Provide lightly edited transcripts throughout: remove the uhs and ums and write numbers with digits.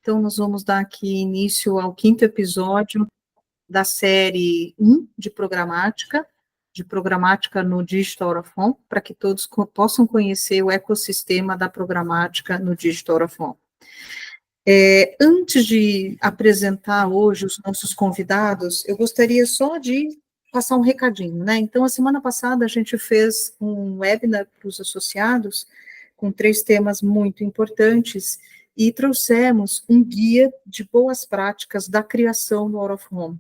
Então, nós vamos dar aqui início ao 5º episódio da série 1 de programática no Digital Out of Home, para que todos possam conhecer o ecossistema da programática no Digital Out of Home. Antes de apresentar hoje os nossos convidados, eu gostaria só de passar um recadinho, né? Então, a semana passada a gente fez um webinar para os associados com 3 temas muito importantes e trouxemos um guia de boas práticas da criação do Out of Home.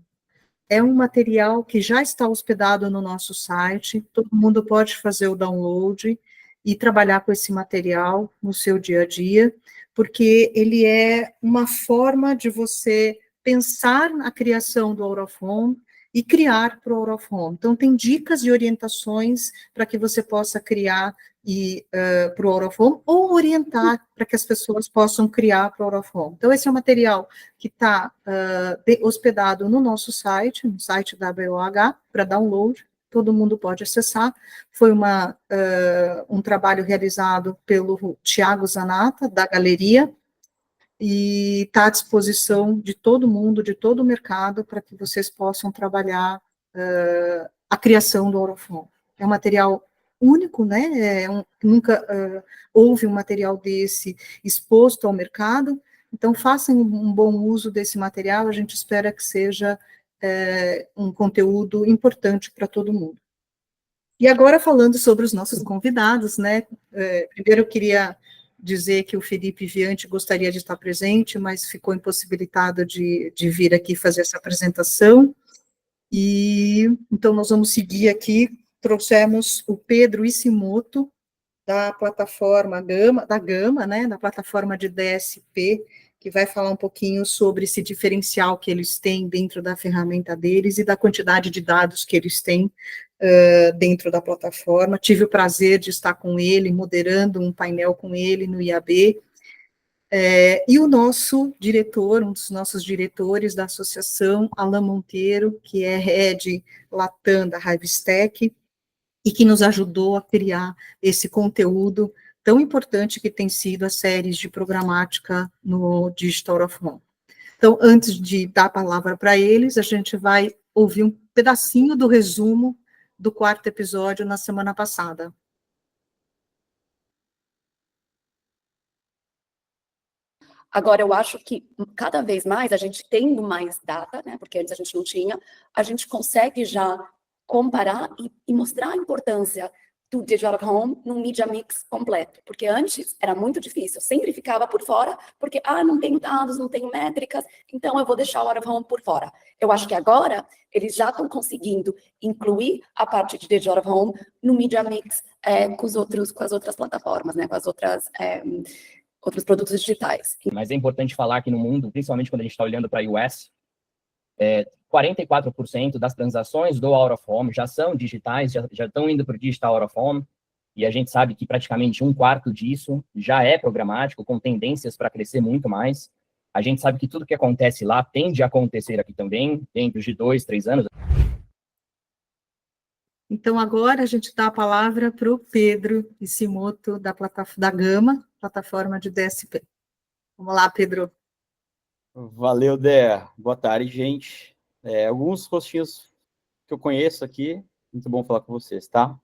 É um material que já está hospedado no nosso site, todo mundo pode fazer o download e trabalhar com esse material no seu dia a dia, porque ele é uma forma de você pensar na criação do Out of Home e criar para o Out of Home. Então, tem dicas e orientações para que você possa criar para o Out of Home, ou orientar para que as pessoas possam criar para o Out of Home. Então, esse é um material que está hospedado no nosso site, no site da BOH, para download, todo mundo pode acessar. Foi um trabalho realizado pelo Tiago Zanata, da Galeria, e está à disposição de todo mundo, de todo o mercado, para que vocês possam trabalhar a criação do Out of Home. É um material único, né? Nunca houve um material desse exposto ao mercado, então façam um bom uso desse material, a gente espera que seja um conteúdo importante para todo mundo. E agora, falando sobre os nossos convidados, né? Primeiro eu queria dizer que o Felipe Viante gostaria de estar presente, mas ficou impossibilitado de vir aqui fazer essa apresentação. E então nós vamos seguir aqui. Trouxemos o Pedro Ishimoto, da plataforma Gama, né, da plataforma de DSP, que vai falar um pouquinho sobre esse diferencial que eles têm dentro da ferramenta deles e da quantidade de dados que eles têm dentro da plataforma. Tive o prazer de estar com ele, moderando um painel com ele no IAB, e o nosso diretor, um dos nossos diretores da associação, Alain Monteiro, que é Head Latam da Hivestack, e que nos ajudou a criar esse conteúdo tão importante que tem sido as séries de programática no Digital Out of Home. Então, antes de dar a palavra para eles, a gente vai ouvir um pedacinho do resumo do 4º episódio na semana passada. Agora, eu acho que cada vez mais, a gente tendo mais data, né, porque antes a gente não tinha, a gente consegue já comparar e mostrar a importância do Digital Out of Home num Media Mix completo, porque antes era muito difícil, eu sempre ficava por fora, porque, não tenho dados, não tenho métricas, então eu vou deixar o Out of Home por fora. Eu acho que agora, eles já estão conseguindo incluir a parte de Digital Out of Home no Media Mix com as outras plataformas, né, com as outras... outros produtos digitais. Mas é importante falar que no mundo, principalmente quando a gente está olhando para a US, 44% das transações do Out of Home já são digitais, já estão indo para o Digital Out of Home, e a gente sabe que praticamente 1/4 disso já é programático, com tendências para crescer muito mais. A gente sabe que tudo que acontece lá tende a acontecer aqui também, dentro de 2, 3 anos. Então, agora a gente dá a palavra para o Pedro Ishimoto, da Gama, plataforma de DSP. Vamos lá, Pedro. Valeu, Dé. Boa tarde, gente. Alguns rostinhos que eu conheço aqui, muito bom falar com vocês, tá?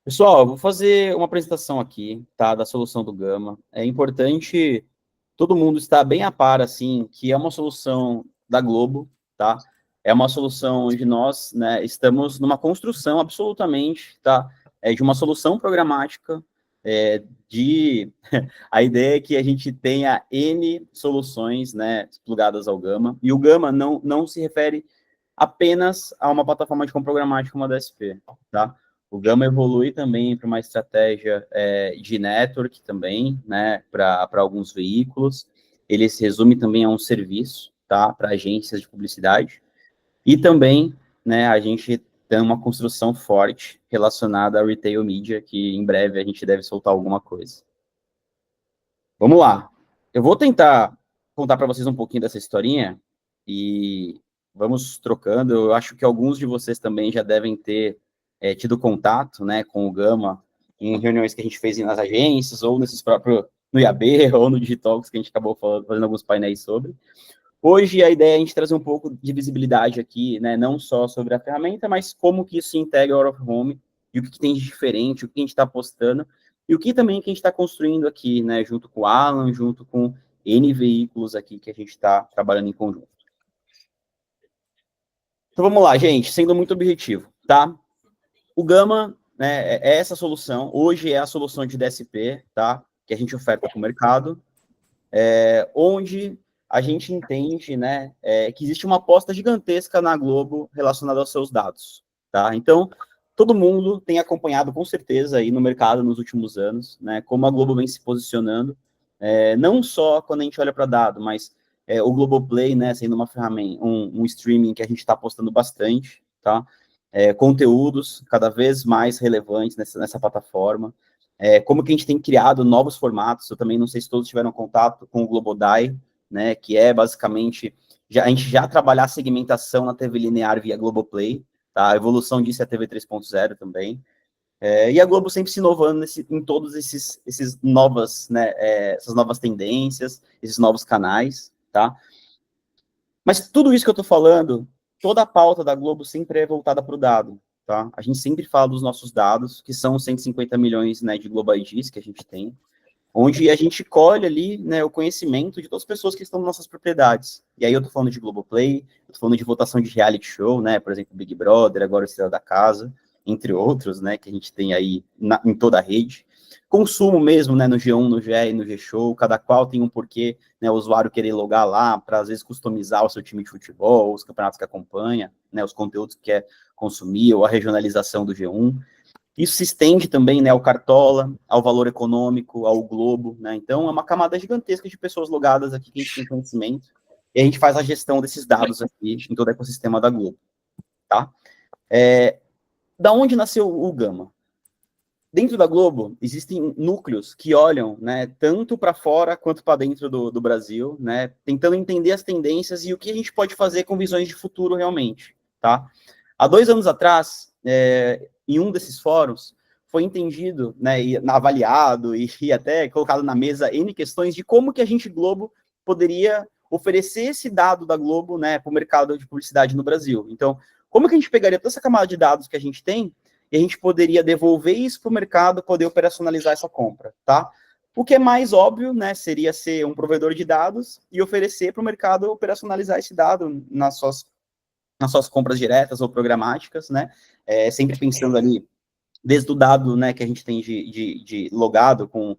Pessoal, eu vou fazer uma apresentação aqui, tá, da solução do Gama. É importante todo mundo estar bem a par, assim, que é uma solução da Globo, tá? É uma solução onde nós, né, estamos numa construção absolutamente, tá? De uma solução programática, a ideia é que a gente tenha N soluções, né, plugadas ao Gama, e o Gama não se refere apenas a uma plataforma de compra programática como a DSP, tá? O Gama evolui também para uma estratégia de network também, né, para alguns veículos. Ele se resume também a um serviço, tá, para agências de publicidade. E também, né, a gente tem uma construção forte relacionada à retail media, que em breve a gente deve soltar alguma coisa. Vamos lá. Eu vou tentar contar para vocês um pouquinho dessa historinha e vamos trocando. Eu acho que alguns de vocês também já devem ter tido contato, né, com o Gama em reuniões que a gente fez nas agências ou no IAB ou no Digitalks, que a gente acabou fazendo alguns painéis sobre. Hoje, a ideia é a gente trazer um pouco de visibilidade aqui, né, não só sobre a ferramenta, mas como que isso se integra ao Out of Home, e o que tem de diferente, o que a gente está apostando, e o que também que a gente está construindo aqui, né, junto com o Alan, junto com N veículos aqui que a gente está trabalhando em conjunto. Então, vamos lá, gente, sendo muito objetivo, tá? O Gama, né, é essa solução, hoje é a solução de DSP, tá? Que a gente oferta para o mercado, onde a gente entende, né, que existe uma aposta gigantesca na Globo relacionada aos seus dados, tá? Então, todo mundo tem acompanhado, com certeza, aí no mercado nos últimos anos, né, como a Globo vem se posicionando, não só quando a gente olha para dado, mas o Globoplay, né, sendo uma ferramenta, um streaming que a gente está apostando bastante, tá? Conteúdos cada vez mais relevantes nessa plataforma, como que a gente tem criado novos formatos. Eu também não sei se todos tiveram contato com o Globodai, né, que é basicamente, a gente já trabalhar a segmentação na TV linear via Globoplay, tá? A evolução disso é a TV 3.0 também, e a Globo sempre se inovando em todos esses novas, né, essas novas tendências, esses novos canais, tá? Mas tudo isso que eu tô falando, toda a pauta da Globo sempre é voltada para o dado, tá? A gente sempre fala dos nossos dados, que são 150 milhões, né, de Global IDs que a gente tem, onde a gente colhe ali, né, o conhecimento de todas as pessoas que estão nas nossas propriedades. E aí eu tô falando de Globoplay, eu tô falando de votação de reality show, né, por exemplo, Big Brother, agora o Estrela da Casa, entre outros, né, que a gente tem aí em toda a rede. Consumo mesmo, né, no G1, no GE e no G-Show, cada qual tem um porquê, né, o usuário querer logar lá para, às vezes, customizar o seu time de futebol, os campeonatos que acompanha, né, os conteúdos que quer consumir, ou a regionalização do G1. Isso se estende também, né, ao Cartola, ao Valor Econômico, ao Globo, né? Então, é uma camada gigantesca de pessoas logadas aqui que a gente tem conhecimento, e a gente faz a gestão desses dados aqui em todo o ecossistema da Globo, tá? Da onde nasceu o Gama? Dentro da Globo, existem núcleos que olham, né, tanto para fora quanto para dentro do Brasil, né, tentando entender as tendências e o que a gente pode fazer com visões de futuro realmente, tá? Há 2 anos atrás, em um desses fóruns, foi entendido, né, e avaliado e até colocado na mesa N questões de como que a gente, Globo, poderia oferecer esse dado da Globo, né, para o mercado de publicidade no Brasil. Então, como que a gente pegaria toda essa camada de dados que a gente tem e a gente poderia devolver isso para o mercado, poder operacionalizar essa compra, tá? O que é mais óbvio, né, seria ser um provedor de dados e oferecer para o mercado operacionalizar esse dado nas suas compras diretas ou programáticas, né, sempre pensando ali, desde o dado, né, que a gente tem de logado com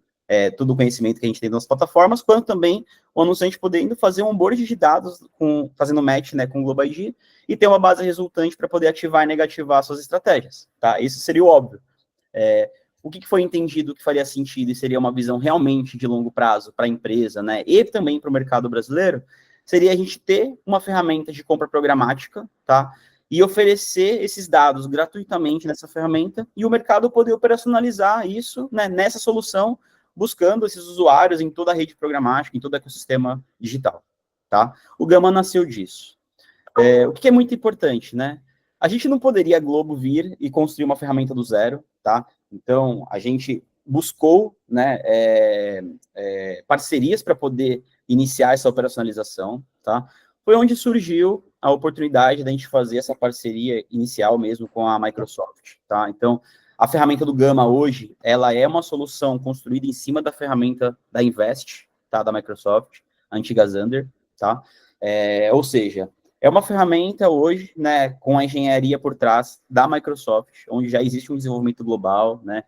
todo o conhecimento que a gente tem nas plataformas, quanto também o anunciante podendo fazer um onboard de dados, fazendo match, né, com o Global ID, e ter uma base resultante para poder ativar e negativar suas estratégias, tá? Isso seria o óbvio. O que foi entendido que faria sentido e seria uma visão realmente de longo prazo para a empresa, né, e também para o mercado brasileiro, seria a gente ter uma ferramenta de compra programática, tá? E oferecer esses dados gratuitamente nessa ferramenta e o mercado poder operacionalizar isso, né, nessa solução, buscando esses usuários em toda a rede programática, em todo o ecossistema digital, tá? O Gama nasceu disso. O que é muito importante, né? A gente não poderia, Globo, vir e construir uma ferramenta do zero, tá? Então, a gente buscou, né, parcerias para poder iniciar essa operacionalização, tá? Foi onde surgiu a oportunidade da gente fazer essa parceria inicial mesmo com a Microsoft, tá? Então, a ferramenta do Gama hoje, ela é uma solução construída em cima da ferramenta da Invest, tá? Da Microsoft, a antiga Xandr, tá? Ou seja, é uma ferramenta hoje, né, com a engenharia por trás da Microsoft, onde já existe um desenvolvimento global, né?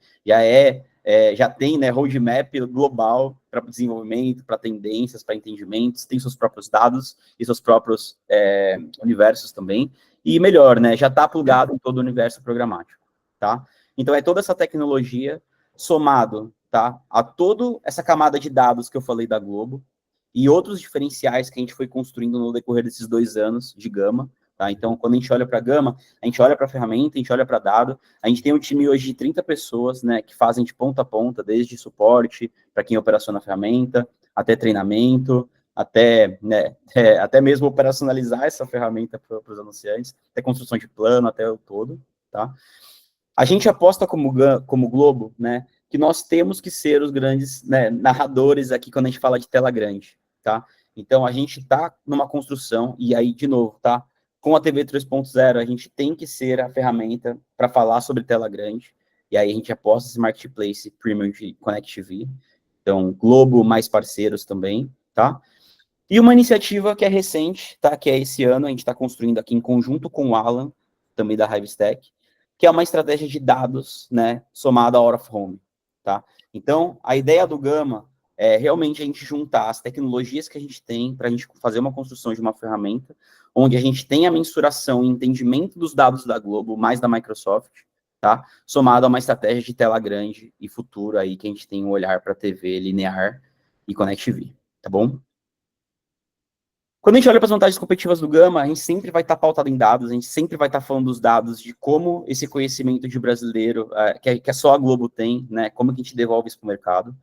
Já tem, né, roadmap global para desenvolvimento, para tendências, para entendimentos, tem seus próprios dados e seus próprios universos também, e melhor, né, já está plugado em todo o universo programático, tá? Então, é toda essa tecnologia somado, tá, a toda essa camada de dados que eu falei da Globo e outros diferenciais que a gente foi construindo no decorrer desses 2 anos de Gama, tá? Então, quando a gente olha para a Gama, a gente olha para a ferramenta, a gente olha para dado, a gente tem um time hoje de 30 pessoas, né, que fazem de ponta a ponta, desde suporte, para quem operaciona a ferramenta, até treinamento, até mesmo operacionalizar essa ferramenta para os anunciantes, até construção de plano, até o todo, tá? A gente aposta como Globo, né, que nós temos que ser os grandes, né, narradores aqui quando a gente fala de tela grande, tá? Então, a gente está numa construção, e aí, de novo, tá? Com a TV 3.0, a gente tem que ser a ferramenta para falar sobre tela grande, e aí a gente aposta esse marketplace premium de Connect TV. Então, Globo mais parceiros também, tá? E uma iniciativa que é recente, tá? Que é esse ano, a gente está construindo aqui em conjunto com o Alan, também da Hivestack, que é uma estratégia de dados, né, somada à Out of Home, tá? Então, a ideia do Gama é realmente a gente juntar as tecnologias que a gente tem para a gente fazer uma construção de uma ferramenta onde a gente tem a mensuração e entendimento dos dados da Globo, mais da Microsoft, tá? Somado a uma estratégia de tela grande e futuro aí que a gente tem um olhar para TV linear e Connect TV, tá bom? Quando a gente olha para as vantagens competitivas do Gama, a gente sempre vai estar pautado em dados, a gente sempre vai estar falando dos dados, de como esse conhecimento de brasileiro, que só a Globo tem, né, como que a gente devolve isso para o mercado.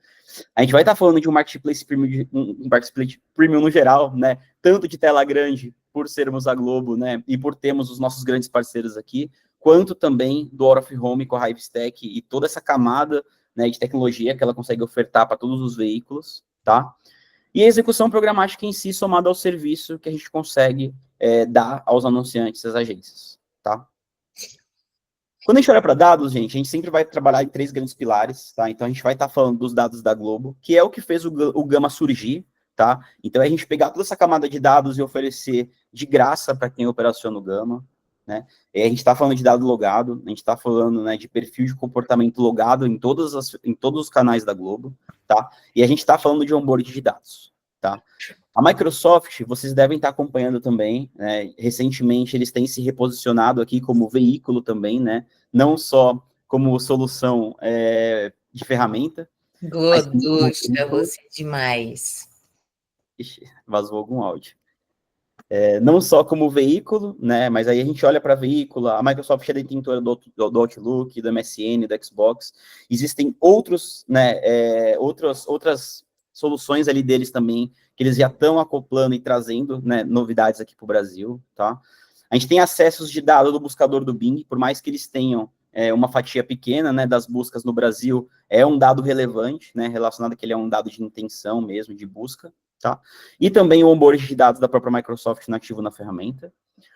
A gente vai estar falando de um marketplace premium, um marketplace premium no geral, né, tanto de tela grande, por sermos a Globo, né, e por termos os nossos grandes parceiros aqui, quanto também do Out of Home com a Hivestack e toda essa camada, né, de tecnologia que ela consegue ofertar para todos os veículos, tá? E a execução programática em si, somada ao serviço que a gente consegue dar aos anunciantes, às agências, tá? Quando a gente olha para dados, gente, a gente sempre vai trabalhar em 3 grandes pilares, tá? Então, a gente vai estar falando dos dados da Globo, que é o que fez o Gama surgir, tá? Então, é a gente pegar toda essa camada de dados e oferecer de graça para quem operaciona o Gama, né? E a gente está falando de dado logado, a gente está falando, né, de perfil de comportamento logado em todos os canais da Globo, tá? E a gente está falando de onboard de dados, tá? A Microsoft, vocês devem estar acompanhando também, né? Recentemente eles têm se reposicionado aqui como veículo também, né? Não só como solução de ferramenta. Goducha, você demais. Ixi, vazou algum áudio. Não só como veículo, né? Mas aí a gente olha para veículo, a Microsoft é detentora do Outlook, do MSN, do Xbox. Existem outros, né? Outras soluções ali deles também, que eles já estão acoplando e trazendo, né, novidades aqui para o Brasil, tá? A gente tem acessos de dados do buscador do Bing, por mais que eles tenham uma fatia pequena, né, das buscas no Brasil, é um dado relevante, né, relacionado a que ele é um dado de intenção mesmo, de busca, tá? E também o onboard de dados da própria Microsoft nativo na ferramenta,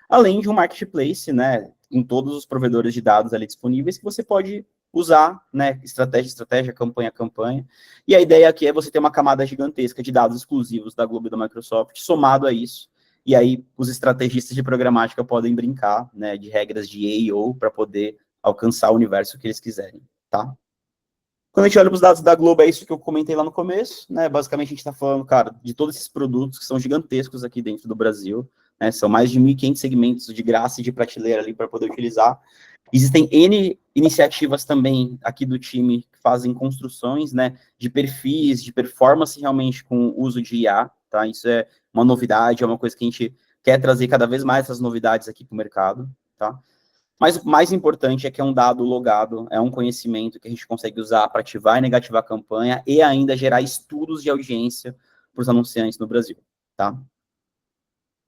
além de um marketplace, né, em todos os provedores de dados ali disponíveis, que você pode usar, né, estratégia, campanha, e a ideia aqui é você ter uma camada gigantesca de dados exclusivos da Globo e da Microsoft, somado a isso, e aí os estrategistas de programática podem brincar, né, de regras de AO para poder alcançar o universo que eles quiserem, tá? Quando a gente olha para os dados da Globo, é isso que eu comentei lá no começo, né, basicamente a gente está falando, cara, de todos esses produtos que são gigantescos aqui dentro do Brasil, né, são mais de 1.500 segmentos de graça e de prateleira ali para poder utilizar. Existem N iniciativas também aqui do time que fazem construções, né, de perfis, de performance realmente com o uso de IA, tá? Isso é uma novidade, é uma coisa que a gente quer trazer cada vez mais essas novidades aqui para o mercado, tá? Mas o mais importante é que é um dado logado, é um conhecimento que a gente consegue usar para ativar e negativar a campanha e ainda gerar estudos de audiência para os anunciantes no Brasil, tá?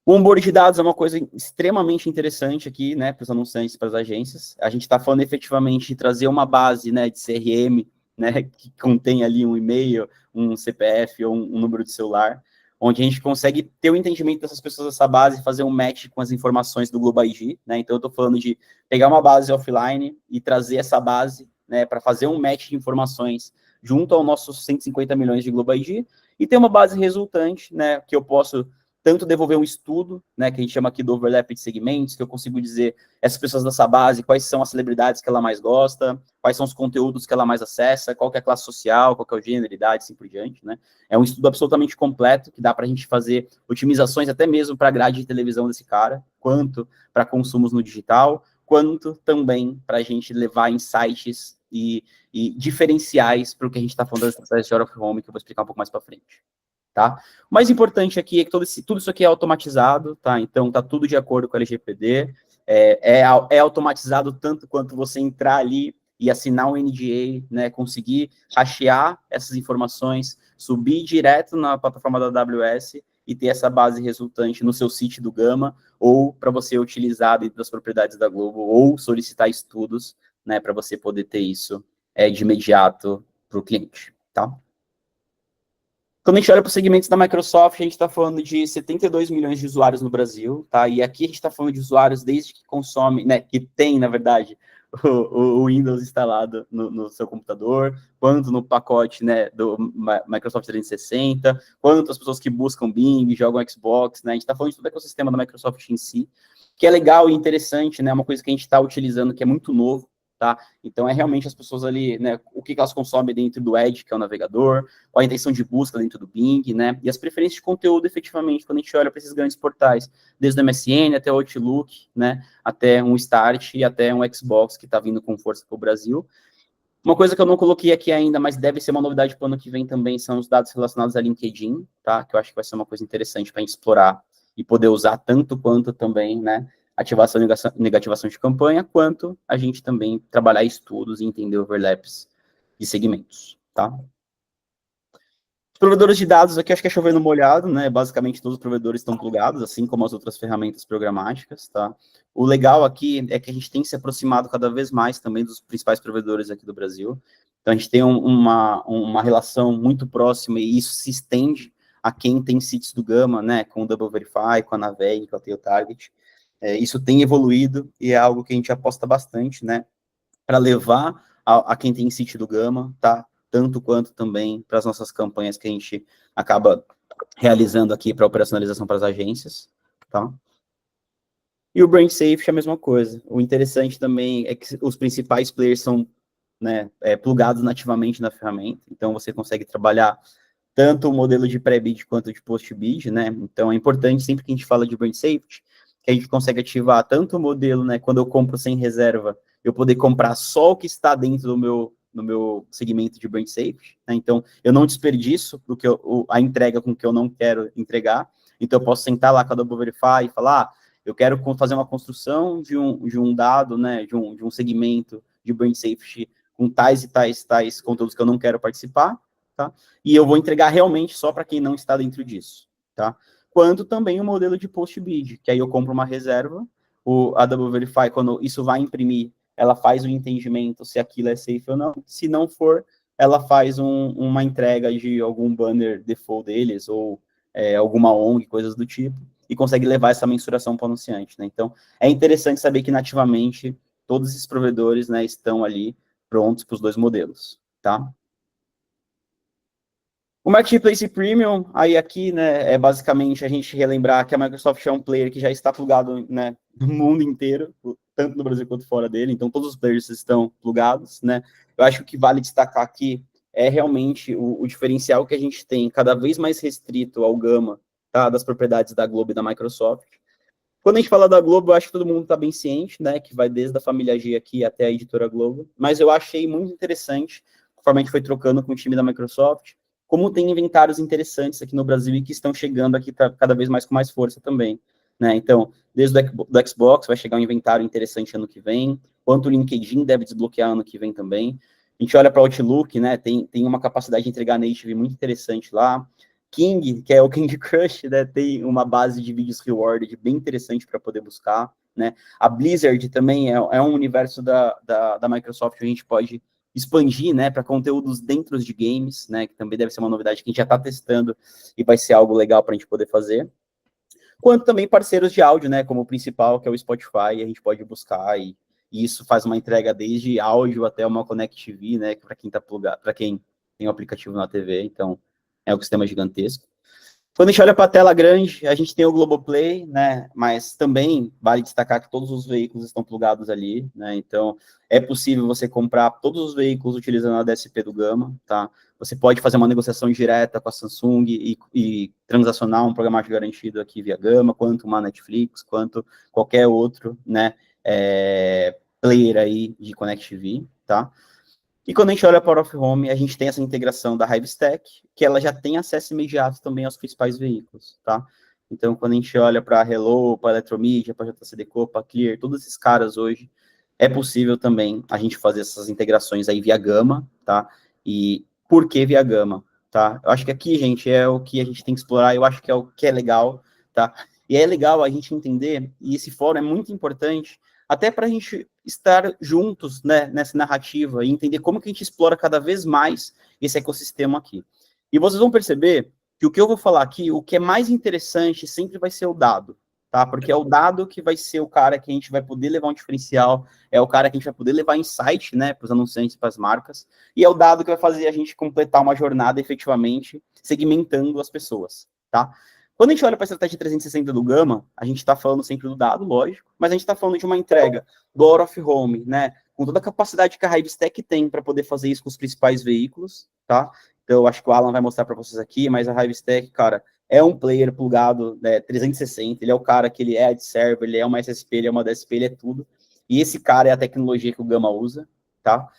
O onboard de dados é uma coisa extremamente interessante aqui, né, para os anunciantes, para as agências. A gente está falando efetivamente de trazer uma base, né, de CRM, né, que contém ali um e-mail, um CPF ou um número de celular, onde a gente consegue ter o entendimento dessas pessoas dessa base e fazer um match com as informações do Globo IG, né? Então, eu estou falando de pegar uma base offline e trazer essa base, né, para fazer um match de informações junto aos nossos 150 milhões de Globo IG e ter uma base resultante, né, que eu posso tanto devolver um estudo, né, que a gente chama aqui do overlap de segmentos, que eu consigo dizer essas pessoas dessa base, quais são as celebridades que ela mais gosta, quais são os conteúdos que ela mais acessa, qual que é a classe social, qual que é o gênero, idade, assim por diante, né? É um estudo absolutamente completo, que dá para a gente fazer otimizações até mesmo para a grade de televisão desse cara, quanto para consumos no digital, quanto também para a gente levar insights e diferenciais para o que a gente está falando das estratégias de out of home, que eu vou explicar um pouco mais para frente. Tá? O mais importante aqui é que tudo isso aqui é automatizado, tá? Então, tá tudo de acordo com o LGPD, é automatizado tanto quanto você entrar ali e assinar um NDA, né? Conseguir hastear essas informações, subir direto na plataforma da AWS e ter essa base resultante no seu sítio do Gama, ou para você utilizar dentro das propriedades da Globo, ou solicitar estudos, né? Para você poder ter isso de imediato o cliente, tá? Quando a gente olha para os segmentos da Microsoft, a gente está falando de 72 milhões de usuários no Brasil, tá? E aqui a gente está falando de usuários desde que consomem, né, que tem, na verdade, o Windows instalado no seu computador, quanto no pacote, né, do Microsoft 360, quanto as pessoas que buscam Bing, jogam Xbox, né? A gente está falando de todo o ecossistema da Microsoft em si, que é legal e interessante, né? Uma coisa que a gente está utilizando que é muito novo, tá? Então, é realmente as pessoas ali, né, o que elas consomem dentro do Edge, que é o navegador, ou a intenção de busca dentro do Bing, né, e as preferências de conteúdo, efetivamente, quando a gente olha para esses grandes portais, desde o MSN até o Outlook, né, até um Start e até um Xbox, que está vindo com força para o Brasil. Uma coisa que eu não coloquei aqui ainda, mas deve ser uma novidade para o ano que vem também, são os dados relacionados a LinkedIn, tá, que eu acho que vai ser uma coisa interessante para a gente explorar e poder usar tanto quanto também, né, ativação e negativação de campanha, quanto a gente também trabalhar estudos e entender overlaps de segmentos, tá? Os provedores de dados aqui, acho que é chovendo molhado, né? Basicamente, todos os provedores estão plugados, assim como as outras ferramentas programáticas, tá? O legal aqui é que a gente tem se aproximado cada vez mais também dos principais provedores aqui do Brasil. Então, a gente tem uma relação muito próxima e isso se estende a quem tem sítios do Gama, né? Com o Double Verify, com a Naveg, com a Tail Target. Isso tem evoluído e é algo que a gente aposta bastante, né, para levar a quem tem sítio do Gama, tá? Tanto quanto também para as nossas campanhas que a gente acaba realizando aqui para operacionalização para as agências, tá? E o Brand Safety é a mesma coisa. O interessante também é que os principais players são, né, plugados nativamente na ferramenta, então você consegue trabalhar tanto o modelo de pré-bid quanto de post-bid, né? Então é importante, sempre que a gente fala de Brand Safety, que a gente consegue ativar tanto o modelo, né, quando eu compro sem reserva, eu poder comprar só o que está dentro do meu segmento de Brand Safety, né? Então, eu não desperdiço a entrega com que eu não quero entregar, então eu posso sentar lá com a Double Verify e falar, eu quero fazer uma construção de um dado, né, de um segmento de Brand Safety com tais e tais conteúdos que eu não quero participar, tá? E eu vou entregar realmente só para quem não está dentro disso, tá? Quanto também o modelo de post-bid, que aí eu compro uma reserva, a Double Verify, quando isso vai imprimir, ela faz o entendimento se aquilo é safe ou não. Se não for, ela faz uma entrega de algum banner default deles, ou alguma ONG, coisas do tipo, e consegue levar essa mensuração para o anunciante, né? Então, é interessante saber que nativamente todos esses provedores, né, estão ali prontos para os dois modelos, tá? O Marketplace Premium, aí aqui, né, é basicamente a gente relembrar que a Microsoft é um player que já está plugado, né, no mundo inteiro, tanto no Brasil quanto fora dele, então todos os players estão plugados, né. Eu acho que o que vale destacar aqui é realmente o diferencial que a gente tem cada vez mais restrito ao Gama, tá, das propriedades da Globo e da Microsoft. Quando a gente fala da Globo, eu acho que todo mundo está bem ciente, né, que vai desde a família G aqui até a editora Globo, mas eu achei muito interessante, conforme a gente foi trocando com o time da Microsoft, como tem inventários interessantes aqui no Brasil e que estão chegando aqui cada vez mais com mais força também, né? Então, desde o Xbox vai chegar um inventário interessante ano que vem, quanto o LinkedIn deve desbloquear ano que vem também. A gente olha para o Outlook, né? Tem uma capacidade de entregar native muito interessante lá. King, que é o Candy Crush, né? Tem uma base de vídeos rewarded bem interessante para poder buscar, né? A Blizzard também é um universo da Microsoft que a gente pode expandir, né, para conteúdos dentro de games, né, que também deve ser uma novidade que a gente já está testando e vai ser algo legal para a gente poder fazer. Quanto também parceiros de áudio, né, como o principal, que é o Spotify, a gente pode buscar e isso faz uma entrega desde áudio até uma Connect TV, né, para quem tá plugado, para quem tem o aplicativo na TV, então é um sistema gigantesco. Quando a gente olha para a tela grande, a gente tem o Globoplay, né? Mas também vale destacar que todos os veículos estão plugados ali, né? Então, é possível você comprar todos os veículos utilizando a DSP do Gama, tá? Você pode fazer uma negociação direta com a Samsung e transacionar um programático garantido aqui via Gama, quanto uma Netflix, quanto qualquer outro, né? Player aí de Connect TV, tá? E quando a gente olha para o Off Home, a gente tem essa integração da Hivestack, que ela já tem acesso imediato também aos principais veículos, tá? Então, quando a gente olha para a Hello, para a Eletromedia, para a JCDecaux, para a Clear, todos esses caras hoje, é possível também a gente fazer essas integrações aí via Gama, tá? E por que via Gama, tá? Eu acho que aqui, gente, é o que a gente tem que explorar, eu acho que é o que é legal, tá? E é legal a gente entender, e esse fórum é muito importante, até para a gente estar juntos, né, nessa narrativa e entender como que a gente explora cada vez mais esse ecossistema aqui. E vocês vão perceber que o que eu vou falar aqui, o que é mais interessante sempre vai ser o dado, tá? Porque é o dado que vai ser o cara que a gente vai poder levar um diferencial, é o cara que a gente vai poder levar insight, né, para os anunciantes, para as marcas, e é o dado que vai fazer a gente completar uma jornada efetivamente, segmentando as pessoas, tá? Quando a gente olha para a estratégia 360 do Gama, a gente está falando sempre do dado, lógico, mas a gente está falando de uma entrega do Out of Home, né, com toda a capacidade que a Hivestack tem para poder fazer isso com os principais veículos, tá? Então, eu acho que o Alan vai mostrar para vocês aqui, mas a Hivestack, cara, é um player plugado, né, 360, ele é o cara que ele é ad server, ele é uma SSP, ele é uma DSP, ele é tudo. E esse cara é a tecnologia que o Gama usa, tá?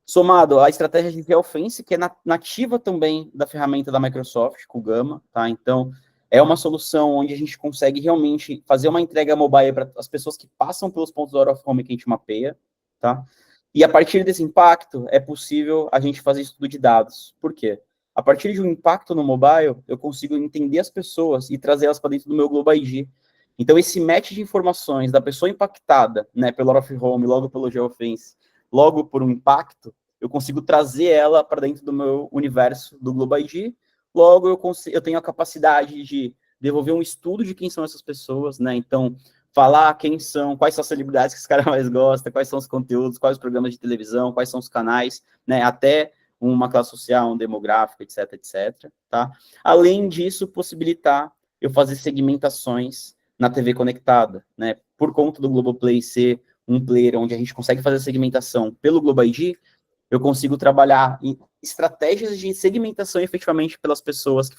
Somado à estratégia de geofence, que é nativa também da ferramenta da Microsoft, com o Gama, tá? Então, é uma solução onde a gente consegue realmente fazer uma entrega mobile para as pessoas que passam pelos pontos out of home que a gente mapeia, tá? E a partir desse impacto, é possível a gente fazer estudo de dados. Por quê? A partir de um impacto no mobile, eu consigo entender as pessoas e trazer elas para dentro do meu Global ID. Então, esse match de informações da pessoa impactada, né, pelo out of home, logo pelo geofence, logo por um impacto, eu consigo trazer ela para dentro do meu universo do Global ID. Logo, eu tenho a capacidade de desenvolver um estudo de quem são essas pessoas, né? Então, falar quem são, quais são as celebridades que esse cara mais gosta, quais são os conteúdos, quais os programas de televisão, quais são os canais, né? Até uma classe social, um demográfico, etc, etc, tá? Além disso, possibilitar eu fazer segmentações na TV conectada, né? Por conta do Globoplay ser um player onde a gente consegue fazer segmentação pelo Global ID, eu consigo trabalhar em estratégias de segmentação efetivamente pelas pessoas que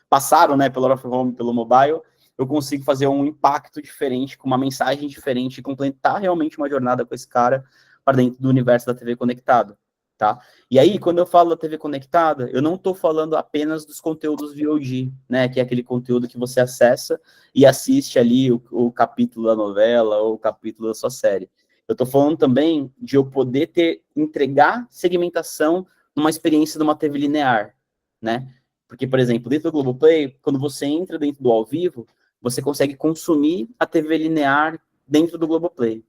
passaram, né, pelo out of home, pelo mobile. Eu consigo fazer um impacto diferente, com uma mensagem diferente, e completar realmente uma jornada com esse cara para dentro do universo da TV conectada, tá? E aí, quando eu falo da TV conectada, eu não estou falando apenas dos conteúdos VOD, né, que é aquele conteúdo que você acessa e assiste ali o capítulo da novela ou o capítulo da sua série. Eu estou falando também de eu poder entregar segmentação numa experiência de uma TV linear, né? Porque, por exemplo, dentro do Globoplay, quando você entra dentro do ao vivo, você consegue consumir a TV linear dentro do Globoplay.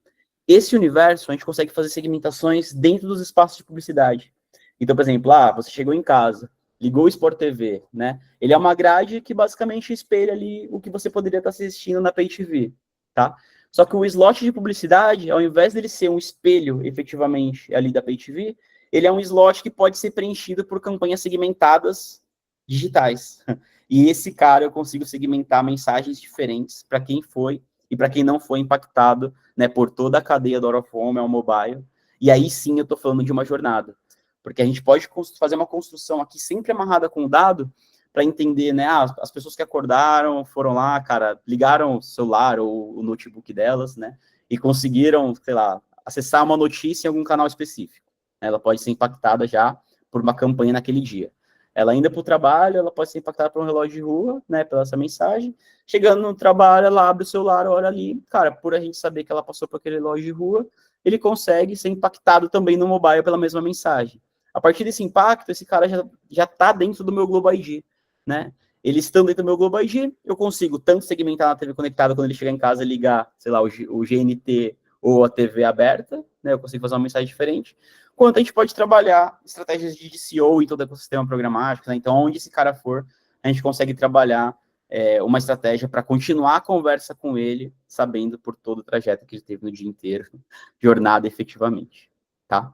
Esse universo, a gente consegue fazer segmentações dentro dos espaços de publicidade. Então, por exemplo, você chegou em casa, ligou o Sport TV, né? Ele é uma grade que basicamente espelha ali o que você poderia estar assistindo na Pay TV, tá? Só que o slot de publicidade, ao invés dele ser um espelho, efetivamente, ali da Pay TV, ele é um slot que pode ser preenchido por campanhas segmentadas digitais. E esse cara eu consigo segmentar mensagens diferentes para quem foi e para quem não foi impactado, né, por toda a cadeia do out of home ao mobile. E aí sim eu estou falando de uma jornada. Porque a gente pode fazer uma construção aqui sempre amarrada com o dado, para entender, né, as pessoas que acordaram, foram lá, cara, ligaram o celular ou o notebook delas, né, e conseguiram, sei lá, acessar uma notícia em algum canal específico. Ela pode ser impactada já por uma campanha naquele dia. Ela indo para o trabalho, ela pode ser impactada por um relógio de rua, né, pela essa mensagem. Chegando no trabalho, ela abre o celular, olha ali, cara, por a gente saber que ela passou por aquele relógio de rua, ele consegue ser impactado também no mobile pela mesma mensagem. A partir desse impacto, esse cara já está dentro do meu Global ID, né? Ele estando dentro do meu Global ID, eu consigo tanto segmentar na TV conectada quando ele chegar em casa, ligar, sei lá, o GNT ou a TV aberta, né? Eu consigo fazer uma mensagem diferente. Quanto a gente pode trabalhar estratégias de DCO em todo o ecossistema programático, né? Então, onde esse cara for, a gente consegue trabalhar uma estratégia para continuar a conversa com ele, sabendo por todo o trajeto que ele teve no dia inteiro, jornada efetivamente, tá?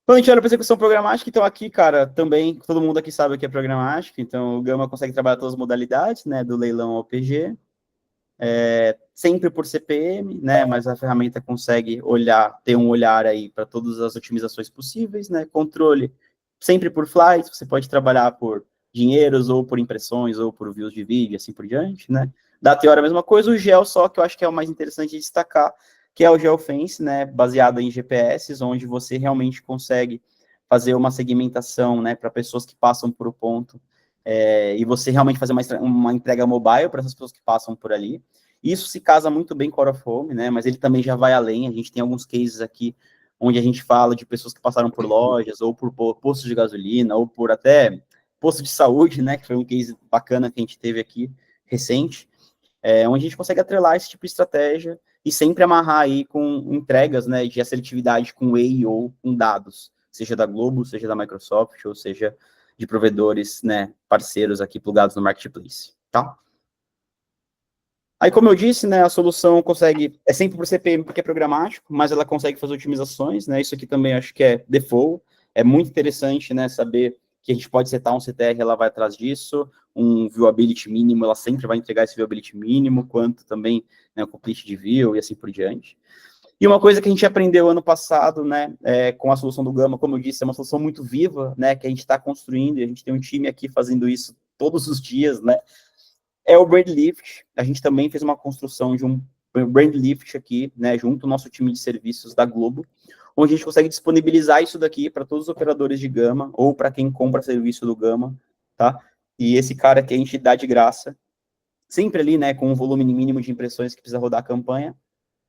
Quando a gente olha para execução programática, então aqui, cara, também todo mundo aqui sabe o que é programática, então o Gama consegue trabalhar todas as modalidades, né, do leilão ao PG, sempre por CPM, né, mas a ferramenta consegue ter um olhar aí para todas as otimizações possíveis, né, controle sempre por flights, você pode trabalhar por dinheiros, ou por impressões, ou por views de vídeo, assim por diante, né. Da Teora a mesma coisa, o Geo só que eu acho que é o mais interessante de destacar, que é o GeoFence, né, baseado em GPS, onde você realmente consegue fazer uma segmentação, né, para pessoas que passam por o ponto, e você realmente fazer uma entrega mobile para essas pessoas que passam por ali. Isso se casa muito bem com o Out of Home, né, mas ele também já vai além, a gente tem alguns cases aqui, onde a gente fala de pessoas que passaram por lojas, ou por postos de gasolina, ou por até posto de saúde, né, que foi um case bacana que a gente teve aqui, recente, onde a gente consegue atrelar esse tipo de estratégia, e sempre amarrar aí com entregas, né, de assertividade com Whey ou com dados, seja da Globo, seja da Microsoft, ou seja de provedores, né, parceiros aqui plugados no Marketplace, tá? Aí, como eu disse, né, a solução consegue, é sempre por CPM porque é programático, mas ela consegue fazer otimizações, né, isso aqui também acho que é default, é muito interessante, né, saber que a gente pode setar um CTR, ela vai atrás disso, um viewability mínimo, ela sempre vai entregar esse viewability mínimo, quanto também, né, o complete de view e assim por diante. E uma coisa que a gente aprendeu ano passado, né, com a solução do Gama, como eu disse, é uma solução muito viva, né, que a gente está construindo, e a gente tem um time aqui fazendo isso todos os dias, né, é o Brand Lift. A gente também fez uma construção de um Brand Lift aqui, né, junto ao nosso time de serviços da Globo, onde a gente consegue disponibilizar isso daqui para todos os operadores de Gama, ou para quem compra serviço do Gama, tá? E esse cara aqui a gente dá de graça, sempre ali, né, com um volume mínimo de impressões que precisa rodar a campanha,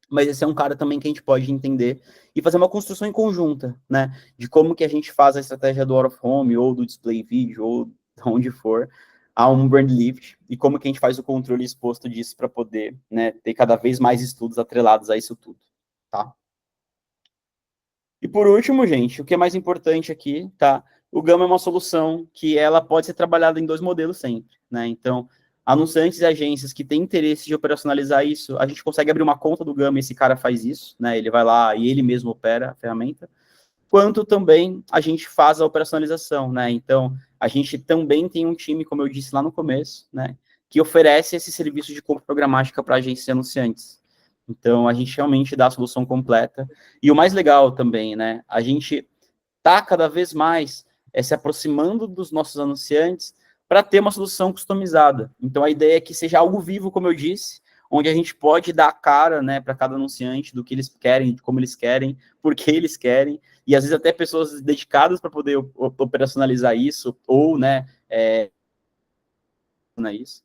mas esse é um cara também que a gente pode entender e fazer uma construção em conjunta, né, de como que a gente faz a estratégia do out of home, ou do display video, ou de onde for, a um brand lift, e como que a gente faz o controle exposto disso para poder, né, ter cada vez mais estudos atrelados a isso tudo, tá? E por último, gente, o que é mais importante aqui, tá? O Gama é uma solução que ela pode ser trabalhada em 2 modelos sempre, né? Então, anunciantes e agências que têm interesse de operacionalizar isso, a gente consegue abrir uma conta do Gama e esse cara faz isso, né? Ele vai lá e ele mesmo opera a ferramenta. Quanto também a gente faz a operacionalização, né? Então, a gente também tem um time, como eu disse lá no começo, né? Que oferece esse serviço de compra programática para agências e anunciantes. Então, a gente realmente dá a solução completa. E o mais legal também, né? A gente está cada vez mais se aproximando dos nossos anunciantes para ter uma solução customizada. Então, a ideia é que seja algo vivo, como eu disse, onde a gente pode dar a cara, né, para cada anunciante do que eles querem, de como eles querem, por que eles querem, e às vezes até pessoas dedicadas para poder operacionalizar isso, ou, né, isso.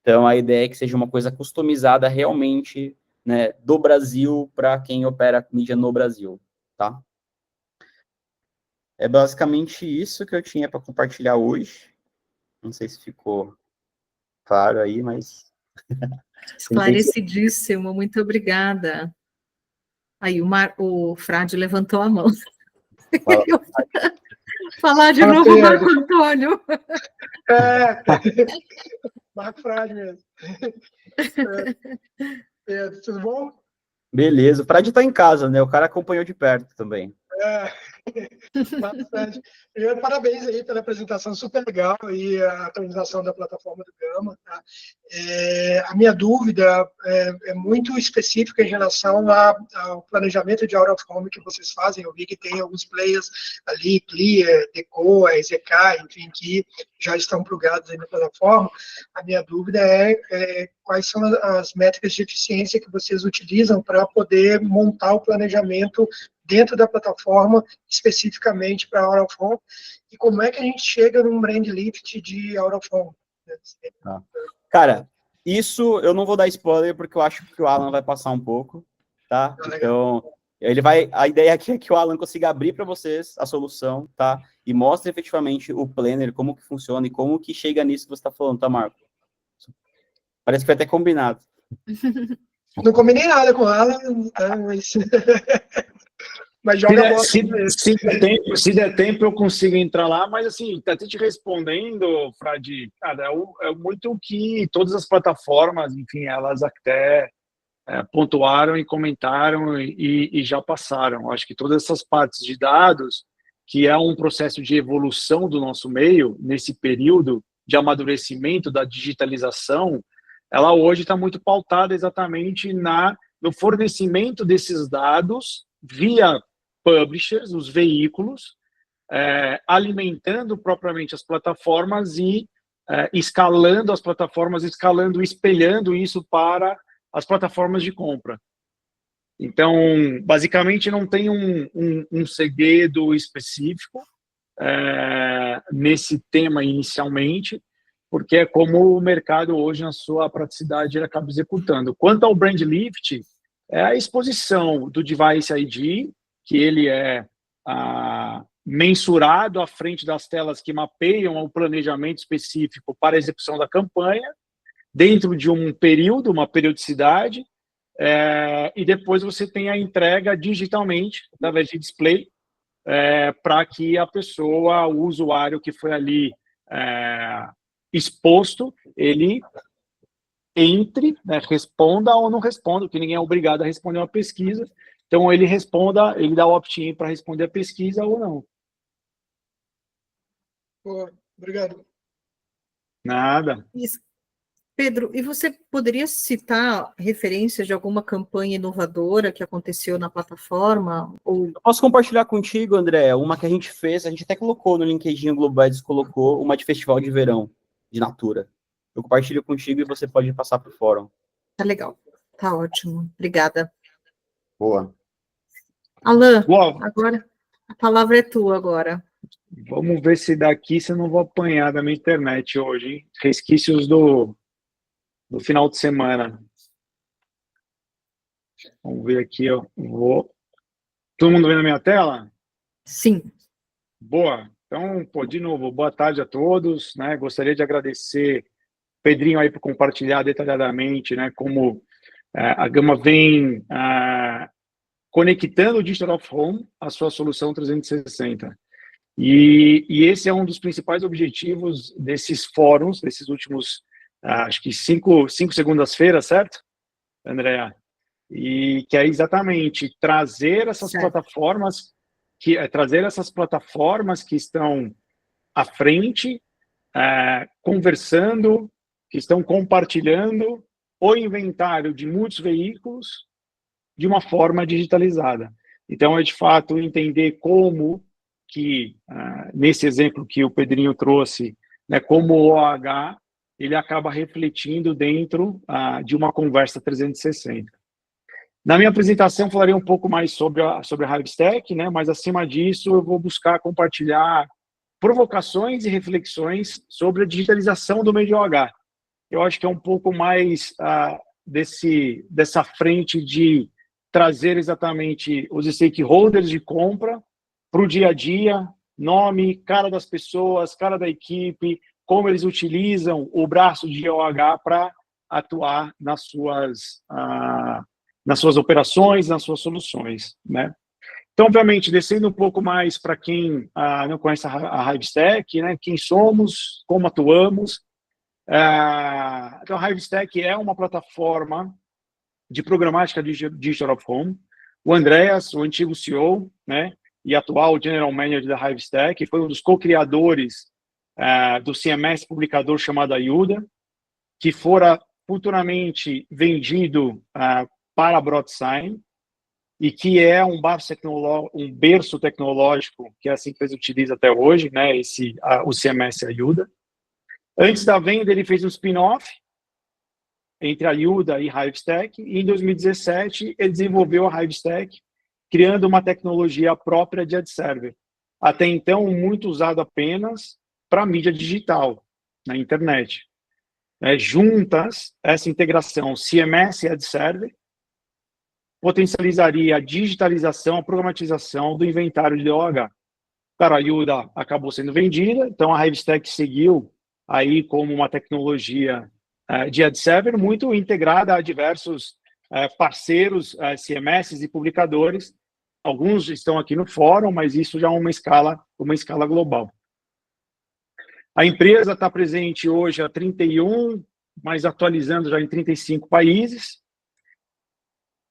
Então, a ideia é que seja uma coisa customizada realmente, né, do Brasil para quem opera mídia no Brasil, tá? É basicamente isso que eu tinha para compartilhar hoje. Não sei se ficou claro aí, mas... Esclarecidíssimo, muito obrigada. Aí o Frade levantou a mão. Fala. Falar de Fala, novo, Pedro. Marco Antônio. Marco Frade mesmo. Pedro, tudo bom? Beleza, o Frade está em casa, né? O cara acompanhou de perto também. Bastante. Primeiro, parabéns aí pela apresentação super legal e a atualização da plataforma do Gama. Tá? A minha dúvida é muito específica em relação ao planejamento de out of home que vocês fazem. Eu vi que tem alguns players ali, Clear, Deco, ZK, enfim, que já estão plugados aí na plataforma. A minha dúvida é quais são as métricas de eficiência que vocês utilizam para poder montar o planejamento dentro da plataforma, especificamente para out of home, e como é que a gente chega num brand lift de out of home. Cara, isso eu não vou dar spoiler, porque eu acho que o Alan vai passar um pouco, tá? Então, a ideia aqui é que o Alan consiga abrir para vocês a solução, tá? E mostre efetivamente o planner, como que funciona e como que chega nisso que você está falando, tá, Marco? Parece que foi até combinado. Não combinei nada com o Alan, tá? Mas joga a bola. Se der tempo, eu consigo entrar lá, mas assim, até te respondendo, Frade, cara, é muito o que todas as plataformas, enfim, elas até pontuaram e comentaram e já passaram. Acho que todas essas partes de dados, que é um processo de evolução do nosso meio, nesse período de amadurecimento da digitalização, ela hoje está muito pautada exatamente no fornecimento desses dados via publishers, os veículos, alimentando propriamente as plataformas e escalando as plataformas, espelhando isso para as plataformas de compra. Então, basicamente, não tem um segredo específico nesse tema inicialmente, porque é como o mercado hoje, na sua praticidade, ele acaba executando. Quanto ao Brand Lift, é a exposição do Device ID, que ele é mensurado à frente das telas que mapeiam o planejamento específico para a execução da campanha, dentro de um período, uma periodicidade, e depois você tem a entrega digitalmente, através de display, para que a pessoa, o usuário que foi ali exposto, ele entre, né, responda ou não responda, porque ninguém é obrigado a responder uma pesquisa. Então, ele responda, ele dá o opt-in para responder a pesquisa ou não. Boa, obrigado. Nada. Isso. Pedro, e você poderia citar referências de alguma campanha inovadora que aconteceu na plataforma? Ou... Eu posso compartilhar contigo, André, uma que a gente fez, a gente até colocou no LinkedIn, o Globoads colocou uma de festival de verão, de Natura. Eu compartilho contigo e você pode passar para o fórum. Tá legal, tá ótimo, obrigada. Boa. Alan, Boa. agora a palavra é tua agora. Vamos ver se daqui você não vou apanhar da minha internet hoje, hein? Resquícios do final de semana. Vamos ver aqui, eu vou... Todo mundo vendo a minha tela? Sim. Boa. Então, de novo, boa tarde a todos, né? Gostaria de agradecer Pedrinho aí por compartilhar detalhadamente, né, como a Gama vem conectando o Digital of Home à sua solução 360. E esse é um dos principais objetivos desses fóruns, desses últimos, acho que cinco segundas-feiras, certo, Andréa? E que é exatamente trazer essas plataformas que estão à frente, conversando, que estão compartilhando o inventário de muitos veículos de uma forma digitalizada. Então, é de fato entender como que, nesse exemplo que o Pedrinho trouxe, né, como o OH, ele acaba refletindo dentro de uma conversa 360. Na minha apresentação, falarei um pouco mais sobre a Hivestack, né, mas, acima disso, eu vou buscar compartilhar provocações e reflexões sobre a digitalização do meio de OH. Eu acho que é um pouco mais dessa frente de trazer exatamente os stakeholders de compra para o dia a dia, nome, cara das pessoas, cara da equipe, como eles utilizam o braço de OH para atuar nas suas operações, nas suas soluções, né? Então, obviamente, descendo um pouco mais para quem não conhece a Hivestack, né? Quem somos, como atuamos. Então, a Hivestack é uma plataforma de programática Digital of Home. O Andreas, o antigo CEO, né, e atual General Manager da Hivestack, foi um dos co-criadores do CMS publicador chamado Ayuda, que fora futuramente vendido para a BroadSign, e que é um berço tecnológico que essa empresa utiliza até hoje, né, o CMS Ayuda. Antes da venda, ele fez um spin-off entre a Ayuda e a Hivestack, e em 2017 ele desenvolveu a Hivestack, criando uma tecnologia própria de ad server, até então muito usada apenas para mídia digital, na internet. Juntas, essa integração CMS e ad server potencializaria a digitalização, a programatização do inventário de OH. Claro, a Ayuda acabou sendo vendida, então a Hivestack seguiu aí como uma tecnologia de ad server muito integrada a diversos parceiros, CMS e publicadores. Alguns estão aqui no fórum, mas isso já é uma escala global. A empresa está presente hoje a 31, mas atualizando já em 35 países.